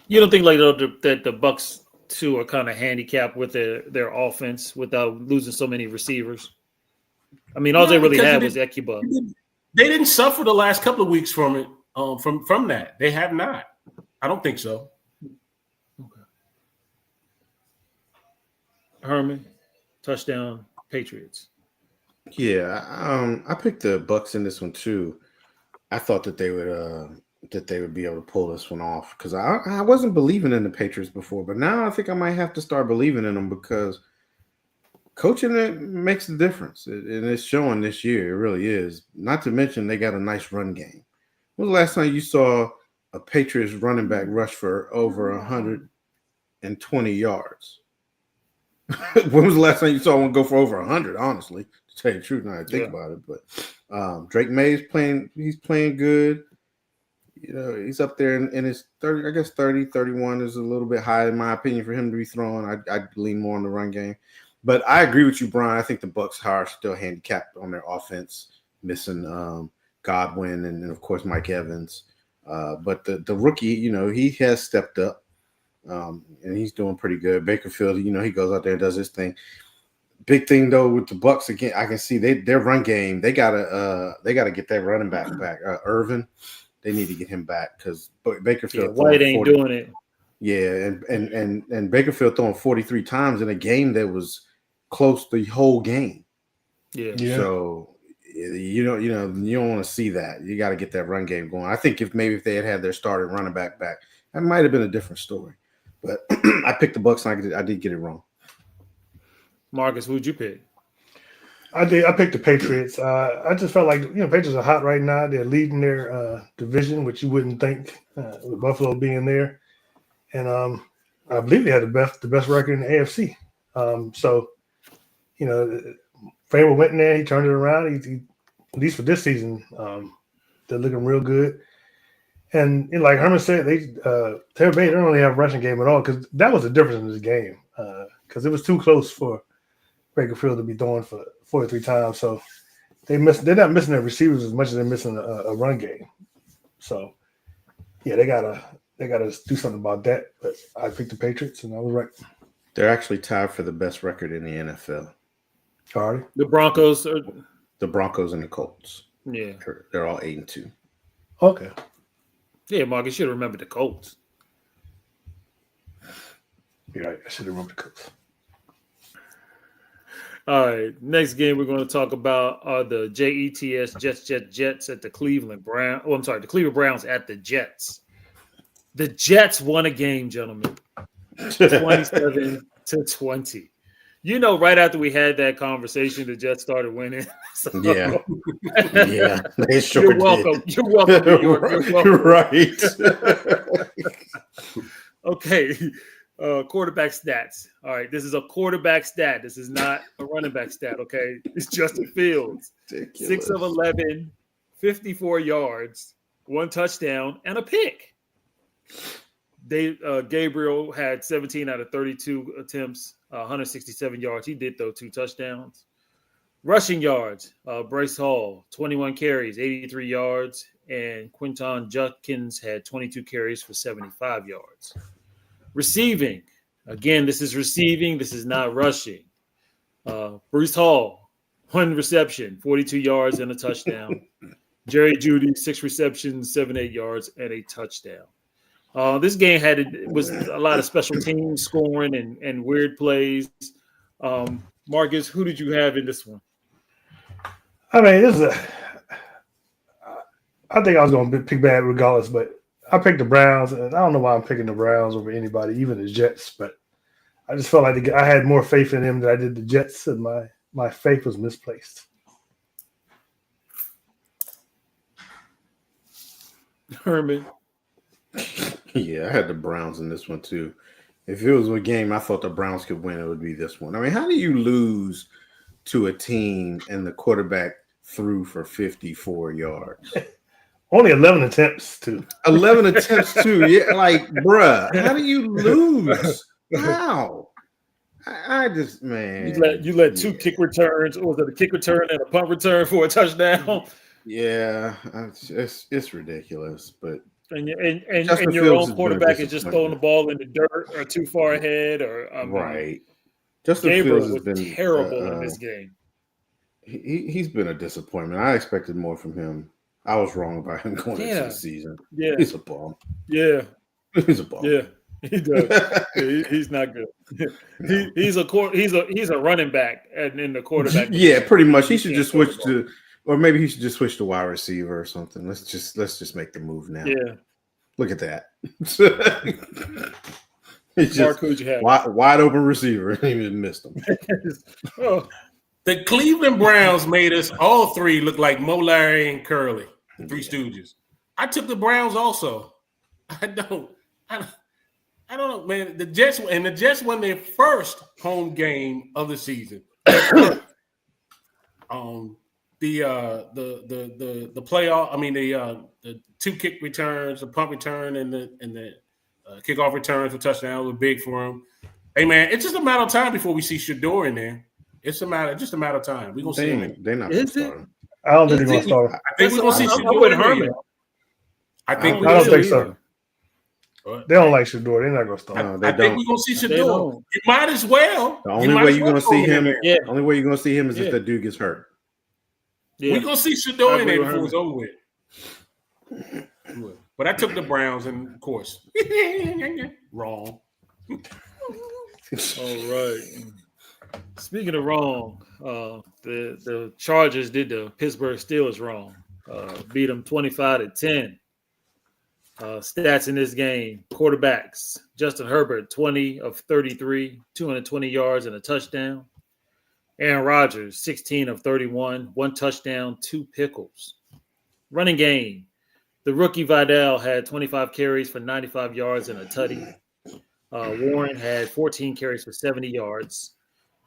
You don't think that the Bucs too are kind of handicapped with their offense without losing so many receivers? I mean, all they really had was Ekuba. They didn't suffer the last couple of weeks from it. From that, they have not. I don't think so. Okay. Herman, touchdown. Patriots. Yeah, I picked the Bucs in this one too. I thought that they would be able to pull this one off because I wasn't believing in the Patriots before, but now I think I might have to start believing in them because coaching it makes a difference, and it's showing this year. It really is. Not to mention they got a nice run game. When was the last time you saw a Patriots running back rush for over 120 yards? When was the last time you saw one go for over 100? Honestly, to tell you the truth, now I think about it. But Drake May is playing. He's playing good. He's up there in his 30. I guess 30, 31 is a little bit high in my opinion for him to be throwing. I'd lean more on the run game. But I agree with you, Brian. I think the Bucs are still handicapped on their offense, missing Godwin and of course Mike Evans. But the rookie, he has stepped up. And he's doing pretty good. Bakerfield, he goes out there and does his thing. Big thing though with the Bucs again, I can see their run game. They gotta get that running back. Irvin, they need to get him back because Bakerfield. White ain't doing it. Yeah, and Bakerfield throwing 43 times in a game that was close the whole game. Yeah. So you don't want to see that. You got to get that run game going. I think if they had their starting running back, that might have been a different story. But I picked the Bucs and I did get it wrong. Marcus, who'd you pick? I picked the Patriots. I just felt like Patriots are hot right now. They're leading their division, which you wouldn't think with Buffalo being there, and I believe they had the best record in the AFC. So Vrabel went in there, he turned it around. He at least for this season, They're looking real good. And like Herman said, Tampa Bay don't really have a rushing game at all because that was the difference in this game because it was too close for Baker Field to be throwing for 43 times. So they're not missing their receivers as much as they're missing a run game. So yeah, they gotta do something about that. But I picked the Patriots, and I was right. They're actually tied for the best record in the NFL. Already, The Broncos are, The Broncos and the Colts. yeah. They're all 8-2. okay. Yeah, Mark, you should have remembered the Colts. You're right. I should have remembered the Colts. All right, next game we're going to talk about are the Jets at the Cleveland Browns. Oh, I'm sorry, the Cleveland Browns at the Jets. The Jets won a game, gentlemen, 27-20. You know, right after we had that conversation, the Jets started winning. So, Yeah. Yeah. They sure you're did. welcome. You're welcome, New York. You're welcome. Right. Okay. Quarterback stats. All right. This is a quarterback stat. This is not a running back stat. Okay. It's Justin Fields. Ridiculous. 6 of 11, 54 yards, 1 touchdown, and a pick. Gabriel had 17 out of 32 attempts, 167 yards. He did throw 2 touchdowns. Rushing yards, Bryce Hall, 21 carries, 83 yards, and Quinton Judkins had 22 carries for 75 yards. Receiving, again, this is receiving. This is not rushing. Bruce Hall, 1 reception, 42 yards and a touchdown. Jerry Jeudy, 6 receptions, 78 yards and a touchdown. This game was a lot of special teams scoring and weird plays. Marcus, who did you have in this one? I mean, I think I was going to pick bad regardless, but I picked the Browns, and I don't know why I'm picking the Browns over anybody, even the Jets. But I just felt like I had more faith in them than I did the Jets, and my faith was misplaced. Herman. Yeah, I had the Browns in this one too. If it was a game I thought the Browns could win, it would be this one. I mean, how do you lose to a team and the quarterback threw for 54 yards? Only 11 attempts, too. 11 attempts too. Yeah, like, bruh, how do you lose? How? I just, man. You let 2 kick returns, or was it a kick return and a punt return for a touchdown? Yeah, it's ridiculous, but And your Fields own quarterback is just throwing the ball in the dirt or too far ahead, or right. Justin Gabriel Fields has was been terrible in this game. He's been a disappointment. I expected more from him. I was wrong about him going into the season. Yeah, He's a bum. Yeah, He's a bum. yeah, he does. He's not good. He's a running back and in the quarterback. Yeah, pretty much. He should just switch to, or maybe he should just switch to wide receiver or something. Let's just make the move now. Yeah, look at that. He's just who'd you have? Wide open receiver. He even missed him. Oh. The Cleveland Browns made us all 3 look like Mo, Larry, and Curly, the 3 Stooges. I took the Browns also. I don't know, man. The Jets won their first home game of the season. The playoff. I mean the 2 kick returns, the punt return, and the kickoff returns for touchdown was big for him. Hey man, it's just a matter of time before we see Shador in there. It's just a matter of time. We're gonna see him. They're not going to start him. I don't think they're going to start him. I think we're gonna see Shador with in Herman. there. I don't think so. They don't like Shador. They're not going to start him. No, I they think don't. we're gonna see They Shador. don't. You might as well. The only way you're going to see him, Yeah. only way you're going to see him is Yeah. if the dude gets hurt. Yeah. We're gonna see Shador in there I agree before with it's over with. But I took the Browns, and of course, wrong. All right. Speaking of wrong, the Chargers did the Pittsburgh Steelers wrong. Beat them 25-10. Stats in this game: quarterbacks Justin Herbert 20 of 33, 220 yards and a touchdown. Aaron Rodgers 16 of 31, 1 touchdown, 2 pickles. Running game: the rookie Vidal had 25 carries for 95 yards and a tutty. Warren had 14 carries for 70 yards.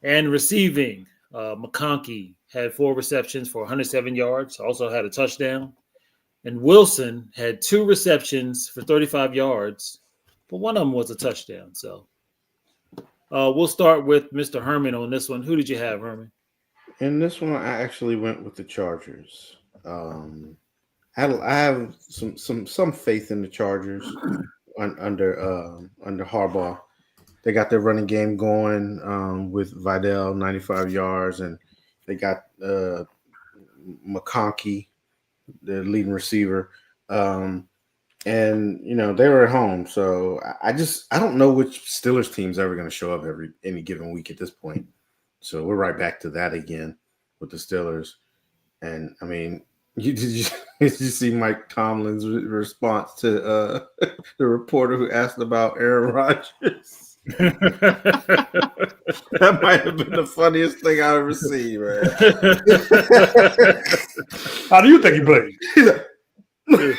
And receiving, McConkey had 4 receptions for 107 yards, also had a touchdown. And Wilson had 2 receptions for 35 yards, but one of them was a touchdown. So we'll start with Mr. Herman on this one. Who did you have, Herman? In this one, I actually went with the Chargers. I have some faith in the Chargers under Harbaugh. They got their running game going with Vidal, 95 yards, and they got McConkey, the leading receiver. And they were at home, so I don't know which Steelers team's ever going to show up any given week at this point. So we're right back to that again with the Steelers. And I mean, did you see Mike Tomlin's response to the reporter who asked about Aaron Rodgers? That might have been the funniest thing I've ever seen, man. How do you think he played? Really?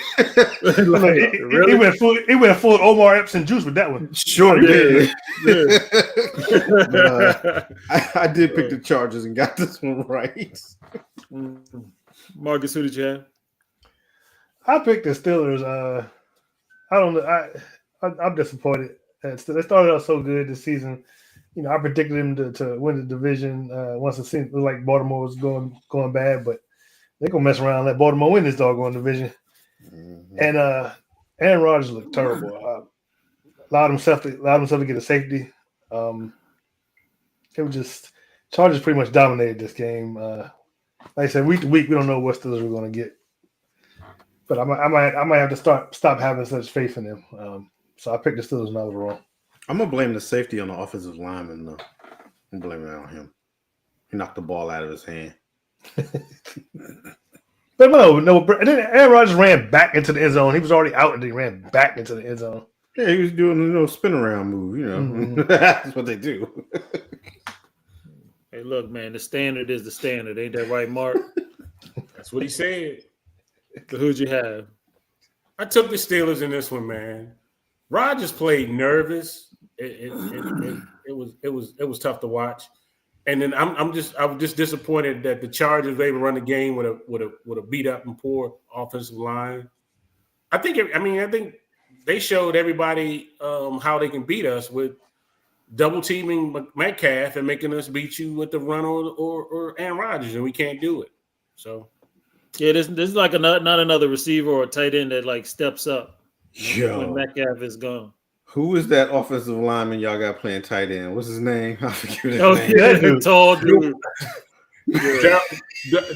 He went full Omar Epps juice with that one. Sure did. Yeah. I did pick the Chargers and got this one right. Marcus, who did you have? I picked the Steelers. I don't know. I'm disappointed. They started out so good this season. I predicted them to win the division once it seemed like Baltimore was going bad, but they're gonna mess around and let Baltimore win this doggone division. Mm-hmm. And Aaron Rodgers looked terrible. Allowed himself to get a safety. It was just Chargers pretty much dominated this game. Like I said, week to week, we don't know what Steelers we're going to get. But I might have to stop having such faith in them. So I picked the Steelers and I was wrong. I'm gonna blame the safety on the offensive lineman though. I'm blaming that on him. He knocked the ball out of his hand. But no. And then Aaron Rodgers ran back into the end zone. He was already out, and he ran back into the end zone. Yeah, he was doing a spin around move. Mm-hmm. That's what they do. Hey, look, man, the standard is the standard. Ain't that right, Mark? That's what he said. So who'd you have? I took the Steelers in this one, man. Rodgers played nervous. It was tough to watch. And then I was just disappointed that the Chargers were able to run the game with a beat up and poor offensive line. I think they showed everybody how they can beat us with double teaming Metcalf and making us beat you with the run or Aaron Rodgers, and we can't do it. So yeah, this is like not another receiver or a tight end that like steps up when Metcalf is gone. Who is that offensive lineman y'all got playing tight end? What's his name? I forget his name. Yeah, the tall dude.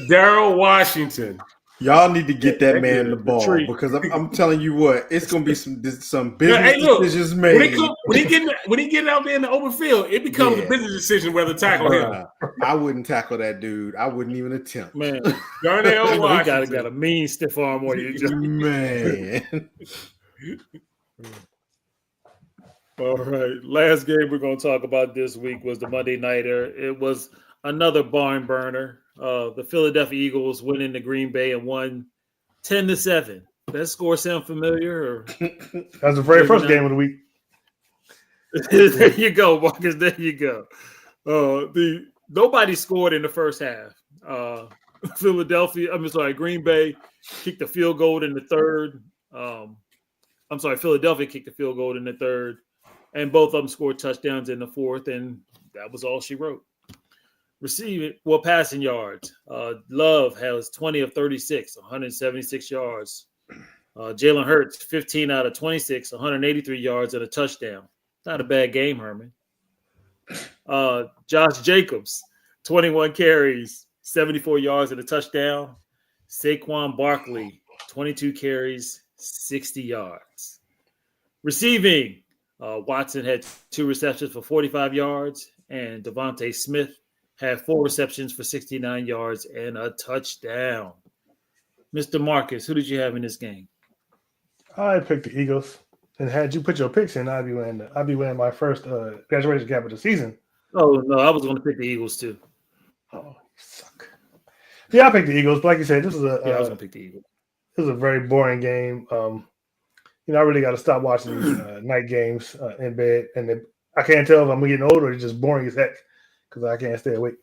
Daryl Washington. Y'all need to get that man the ball because I'm telling you what, it's gonna be some business decisions made. When he get out there in the open field, it becomes a business decision whether to tackle him. I wouldn't tackle that dude. I wouldn't even attempt. Man, Darnell Washington. He got a mean stiff arm on you, man. All right. Last game we're going to talk about this week was the Monday Nighter. It was another barn burner. The Philadelphia Eagles went into Green Bay and won 10-7. That score sound familiar? Or that's the very first game of the week. There you go, Marcus. There you go. Nobody scored in the first half. Green Bay kicked the field goal in the third. Philadelphia kicked the field goal in the third. And both of them scored touchdowns in the fourth, and that was all she wrote. Passing yards. Love has 20 of 36, 176 yards. Jalen Hurts, 15 out of 26, 183 yards and a touchdown. Not a bad game, Herman. Josh Jacobs, 21 carries, 74 yards and a touchdown. Saquon Barkley, 22 carries, 60 yards. Receiving. Watson had 2 receptions for 45 yards, and Devontae Smith had 4 receptions for 69 yards and a touchdown. Mr. Marcus, who did you have in this game? I picked the Eagles, and had you put your picks in, I'd be wearing my first graduation cap of the season. Oh no, I was going to pick the Eagles too. Oh, you suck. Yeah, I picked the Eagles. But like you said, this was I was going to pick the Eagles. This was a very boring game. I really got to stop watching these night games in bed, and I can't tell if I'm getting older or it's just boring as heck because I can't stay awake.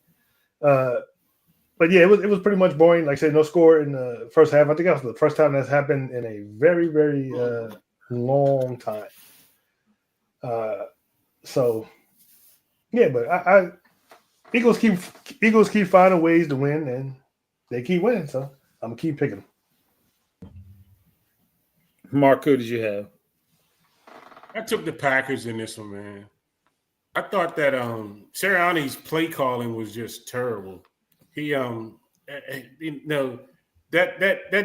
But yeah, it was pretty much boring. Like I said, no score in the first half. I think that was the first time that's happened in a very, very long time. So yeah, but I Eagles keep finding ways to win, and they keep winning. So I'm gonna keep picking them. Mark, who did you have? I took the Packers in this one, man. I thought that Sirianni's play calling was just terrible. He that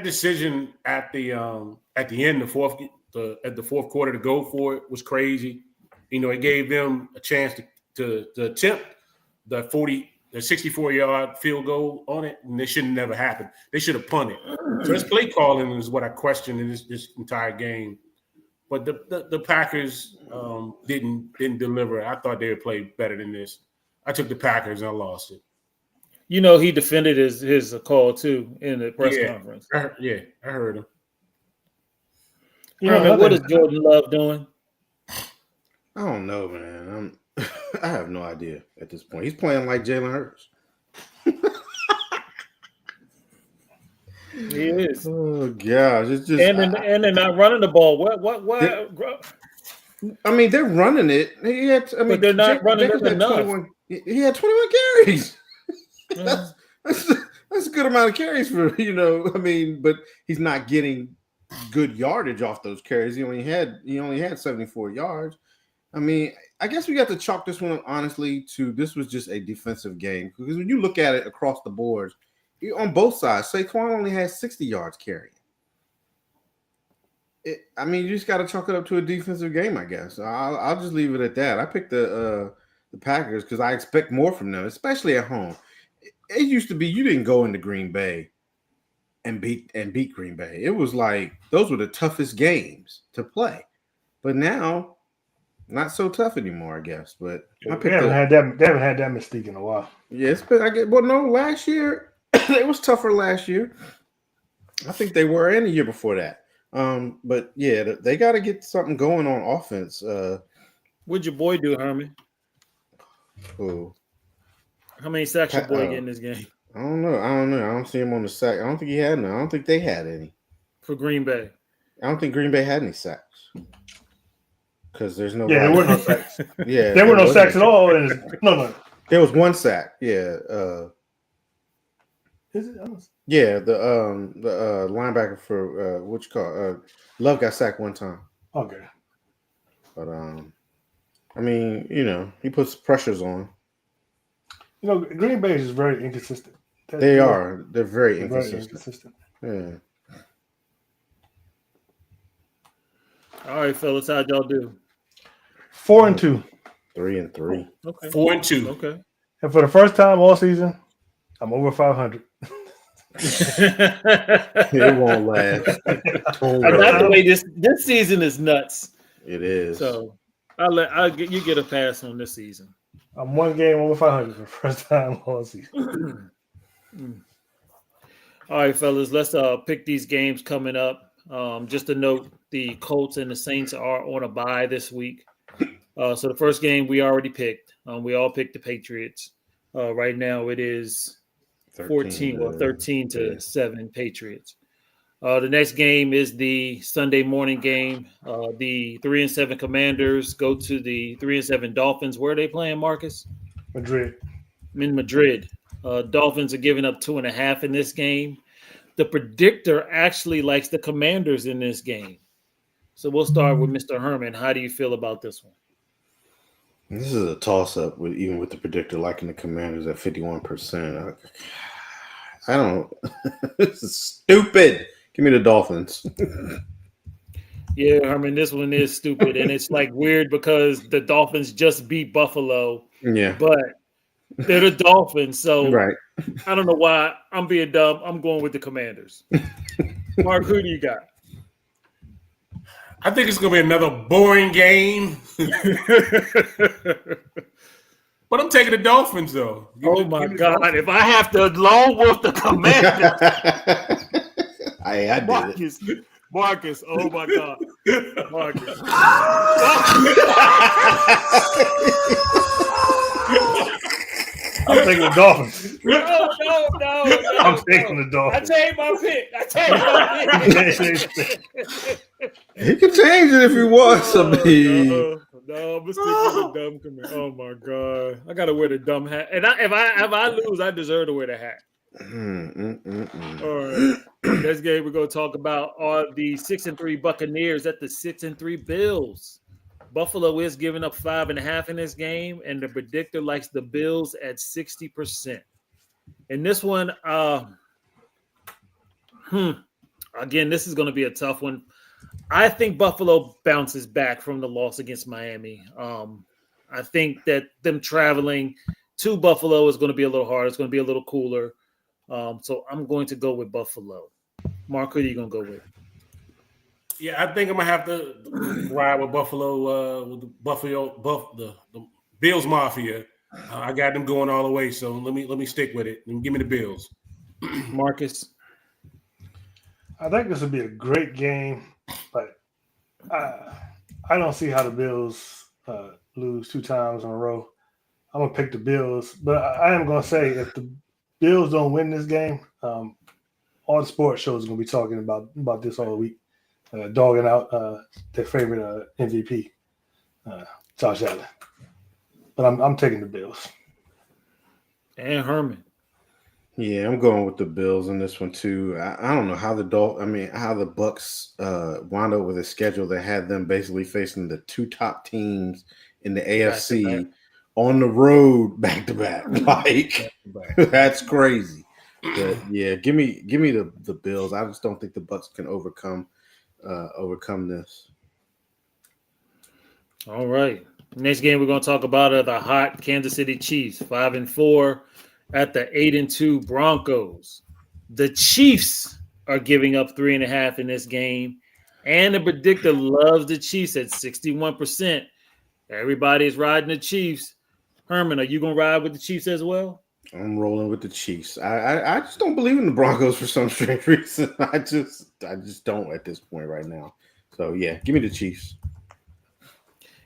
decision at the end, the fourth quarter to go for it was crazy. It gave them a chance to attempt the 64-yard field goal on it, and they should have never happened. They should have punted. So his play calling is what I questioned in this entire game. But the Packers didn't deliver. I thought they would play better than this. I took the Packers and I lost it. He defended his call too in the press conference. I heard him. What is Jordan Love doing? I don't know, man. I have no idea at this point. He's playing like Jalen Hurts. He is. Oh gosh, it's just and they're not running the ball. What? I mean, they're running it. But they're not running it enough. He had 21 carries. That's a good amount of carries for but he's not getting good yardage off those carries. He only had 74 yards. I mean, I guess we got to chalk this one up, honestly, to this was just a defensive game. Because when you look at it across the board, on both sides, Saquon only had 60 yards carrying. You just got to chalk it up to a defensive game, I guess. I'll just leave it at that. I picked the Packers because I expect more from them, especially at home. It used to be you didn't go into Green Bay and beat Green Bay. It was like those were the toughest games to play. But now, not so tough anymore, I guess. But they haven't had that mystique in a while. Yes, but last year it was tougher last year. I think they were in the year before that. But yeah, they got to get something going on offense. What'd your boy do, Herman? Who? How many sacks your boy get in this game? I don't know. I don't see him on the sack. I don't think he had none. I don't think they had any. For Green Bay. I don't think Green Bay had any sacks. Because there's no. Yeah, there were no sacks. Yeah, there were no sacks at all. No. There was one sack. Yeah. Is it? Yeah, the linebacker for what you call Love got sacked one time. Okay. But he puts pressures on. Green Bay is very inconsistent. They're very inconsistent. Yeah. All right, fellas, how'd y'all do? 4-2. 3-3. Okay. 4-2. Okay. And for the first time all season, I'm over 500. It won't last. I got the way this season is nuts. It is. So you get a pass on this season. I'm one game over 500 for the first time all season. All right, fellas, let's pick these games coming up. Just to note, the Colts and the Saints are on a bye this week. So the first game we already picked. We all picked the Patriots. Right now it is 13-7 Patriots. The next game is the Sunday morning game. The 3-7 Commanders go to the 3-7 Dolphins. Where are they playing, Marcus? Madrid. In Madrid. Dolphins are giving up 2.5 in this game. The predictor actually likes the Commanders in this game. So we'll start with Mr. Herman. How do you feel about this one? This is a toss-up even with the predictor liking the Commanders at 51%. I don't. This is stupid. Give me the Dolphins. Yeah, Herman, this one is stupid, and it's like weird because the Dolphins just beat Buffalo. Yeah, but they're the Dolphins, so right. I don't know why I'm being dumb. I'm going with the Commanders. Mark, who do you got? I think it's going to be another boring game. But I'm taking the Dolphins, though. Oh, my God. If I have to along with the Commanders. I did Marcus. Oh, my God. Marcus. I'm taking the Dolphins. No. I'm taking the I Dolphins. changed my pick. He can change it if he wants. I mean, No, I'm gonna stick with the dumb command. Oh my god, I gotta wear the dumb hat. And if I lose, I deserve to wear the hat. All right. Next game we're gonna talk about are the 6-3 Buccaneers at the 6-3 Bills. Buffalo is giving up 5.5 in this game, and the predictor likes the Bills at 60%. In this one, again, this is going to be a tough one. I think Buffalo bounces back from the loss against Miami. I think that them traveling to Buffalo is going to be a little hard. It's going to be a little cooler. So I'm going to go with Buffalo. Mark, who are you going to go with? Yeah, I think I'm gonna have to ride with Buffalo, with the Bills Mafia. I got them going all the way, so let me stick with it and give me the Bills. Marcus, I think this would be a great game, but I don't see how the Bills lose 2 times in a row. I'm gonna pick the Bills, but I am gonna say if the Bills don't win this game, all the sports shows are gonna be talking about this all week. Dogging out their favorite MVP, Josh Allen. But I'm taking the Bills. and Herman. yeah, I'm going with the Bills in this one too. I don't know how the Bucks wound up with a schedule that had them basically facing the 2 top teams in the AFC Back-to-back. on the road back to back. Like that's crazy. But yeah, give me the Bills. I just don't think the Bucks can overcome this. All right. Next game we're going to talk about are the hot Kansas City Chiefs, 5-4 at the 8-2 Broncos. The Chiefs are giving up 3.5 in this game, and the predictor loves the Chiefs at 61%. Everybody is riding the Chiefs. Herman, are you going to ride with the Chiefs as well? I'm rolling with the Chiefs. I just don't believe in the Broncos for some strange reason. I just don't at this point right now. So yeah, give me the Chiefs.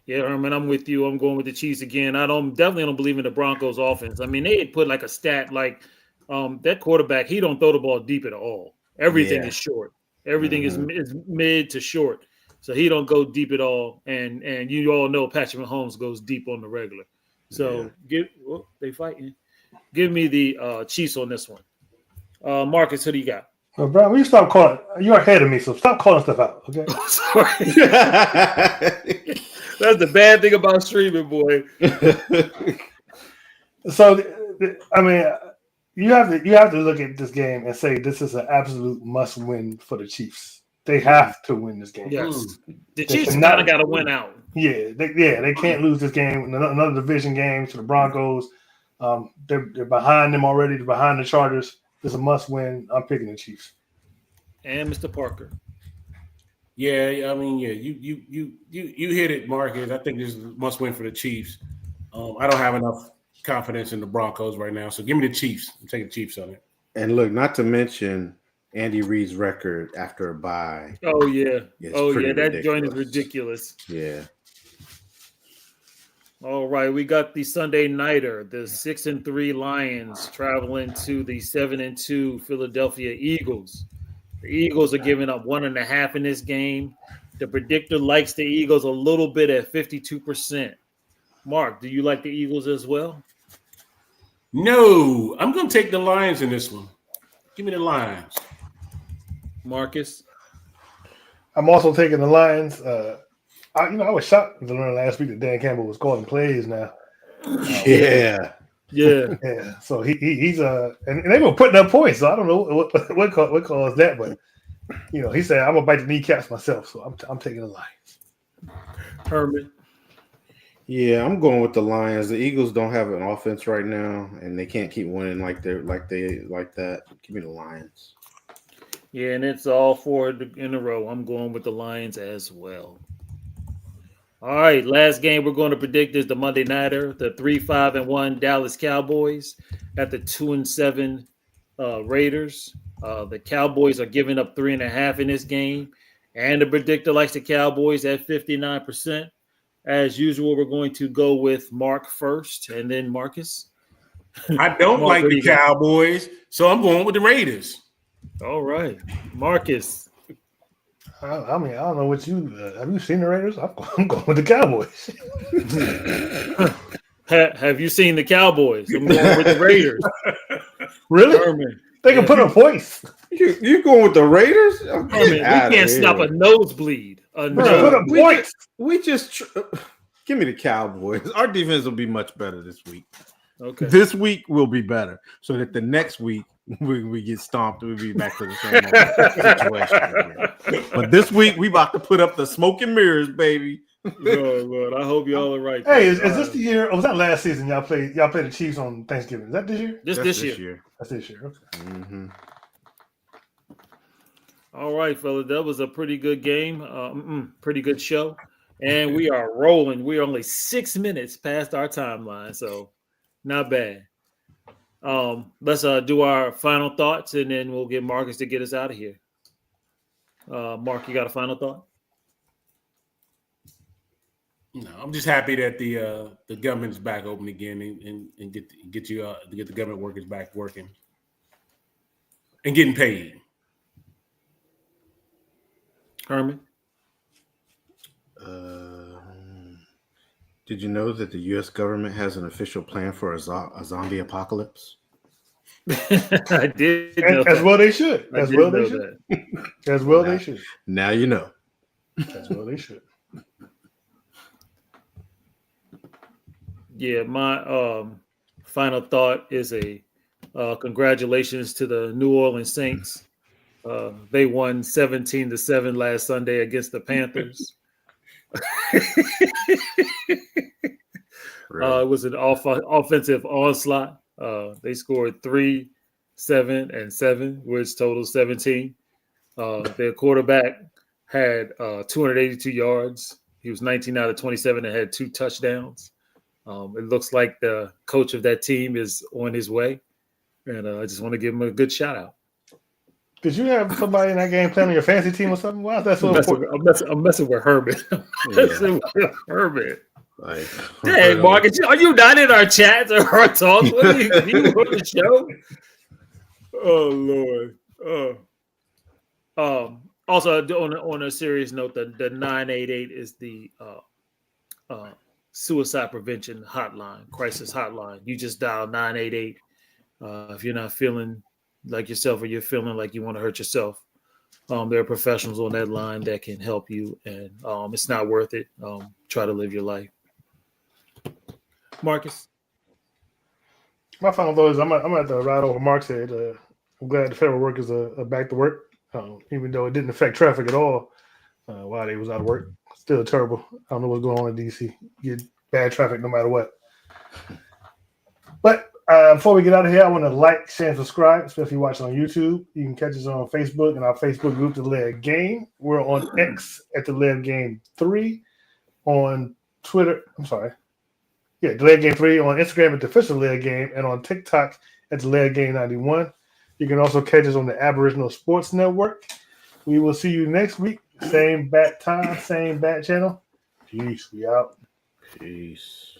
Yeah, Herman, I'm with you. I'm going with the Chiefs again. I definitely don't believe in the Broncos offense. I mean, they had put like a stat like that quarterback, he don't throw the ball deep at all. Everything is short. Everything is mid to short. So he don't go deep at all. And you all know Patrick Mahomes goes deep on the regular. So they fighting. Give me the Chiefs on this one. Marcus, who do you got? Well, Brian, will you stop calling? You're ahead of me, so stop calling stuff out, okay? Sorry. That's the bad thing about streaming, boy. So, I mean, you have to look at this game and say this is an absolute must-win for the Chiefs. They have to win this game. Yes, the They Chiefs cannot- kind of got to win out. Yeah, they can't lose this game. Another division game to the Broncos. They're behind them already. They're behind the Chargers. It's a must-win. I'm picking the Chiefs. And Mr. Parker. Yeah, I mean, yeah, you hit it, Marcus. I think this is a must win for the Chiefs. I don't have enough confidence in the Broncos right now, so give me the Chiefs. I'm taking the Chiefs on it. And look, not to mention Andy Reid's record after a bye. Oh yeah, pretty that joint is ridiculous. ridiculous. Yeah. All right, we got the Sunday nighter, the 6-3 Lions traveling to the 7-2 Philadelphia Eagles. The Eagles are giving up 1.5 in this game. The predictor likes the Eagles a little bit at 52%. Mark, do you like the Eagles as well? No, I'm going to take the Lions in this one. Give me the Lions. Marcus? I'm also taking the Lions. I was shocked to learn last week that Dan Campbell was calling plays now. Yeah. Yeah. Yeah, so he's and they were putting up points. So I don't know what caused that, but he said I'm gonna bite the kneecaps myself. So I'm taking the Lions. Herman? Yeah, I'm going with the Lions. The Eagles don't have an offense right now, and they can't keep winning like that. Give me the Lions. Yeah, and it's all 4 in a row. I'm going with the Lions as well. All right, last game we're going to predict is the Monday Nighter, the 3-5-1 Dallas Cowboys at the 2-7 Raiders. The Cowboys are giving up 3.5 in this game, and the predictor likes the Cowboys at 59%. As usual, we're going to go with Mark first, and then Marcus. I don't Mark, like what do the you got? Cowboys, so I'm going with the Raiders. All right, Marcus. I mean, I don't know what you have you seen the Raiders? I'm going with the Cowboys. Have you seen the Cowboys? I'm going with the Raiders. Really? Herman. They can put up points. You going with the Raiders? Herman, we can't stop a nosebleed. They can put up points. We just give me the Cowboys. Our defense will be much better this week. Okay. This week will be better, so that the next week we get stomped, we'll be back to the same situation. But this week we about to put up the smoke and mirrors, baby. Oh Lord, I hope y'all are right. Hey, is this the year? Or was that last season? Y'all played the Chiefs on Thanksgiving. Is that this year? This year. That's this year. Okay. Mm-hmm. All right, fella. That was a pretty good game. Pretty good show. And we are rolling. We're only 6 minutes past our timeline, so not bad. Let's do our final thoughts, and then we'll get Marcus to get us out of here. Mark, you got a final thought? No, I'm just happy that the government's back open again and get the government workers back working and getting paid. Herman? Did you know that the U.S. government has an official plan for a zombie apocalypse? I did know As that. well they should. I As did well know they should. that. As well they should. Now you know. As well they should. Yeah, my final thought is a congratulations to the New Orleans Saints. They won 17-7 last Sunday against the Panthers. It was an offensive onslaught. They scored 3, 7, and 7, which totaled 17. Their quarterback had 282 yards. He was 19 out of 27 and had 2 touchdowns. It looks like the coach of that team is on his way, and I just want to give him a good shout out. Did you have somebody in that game playing on your fantasy team or something? Why is that so important? I'm messing with Herman. Messing with Herman. Like, Hey, Marcus, are you not in our chats or our talks? What are you on the show? Oh Lord. Also, on a serious note, the 988 is the suicide prevention hotline, crisis hotline. You just dial 988 if you're not feeling like yourself or you're feeling like you want to hurt yourself. There are professionals on that line that can help you, and it's not worth it. Try to live your life. Marcus? My final thought is I'm at the ride over Mark's head. I'm glad the federal workers are back to work, even though it didn't affect traffic at all while they was out of work. Still terrible. I don't know what's going on in D.C. You get bad traffic no matter what. But before we get out of here, I want to like, share, and subscribe, especially if you're watching on YouTube. You can catch us on Facebook and our Facebook group, The Lead Game. We're on X at The Lead Game 3. On Twitter, The Lead Game 3. On Instagram at The Official Lead Game. And on TikTok at The Lead Game 91. You can also catch us on the Aboriginal Sports Network. We will see you next week. Same bat time, same bat channel. Peace. We out. Peace.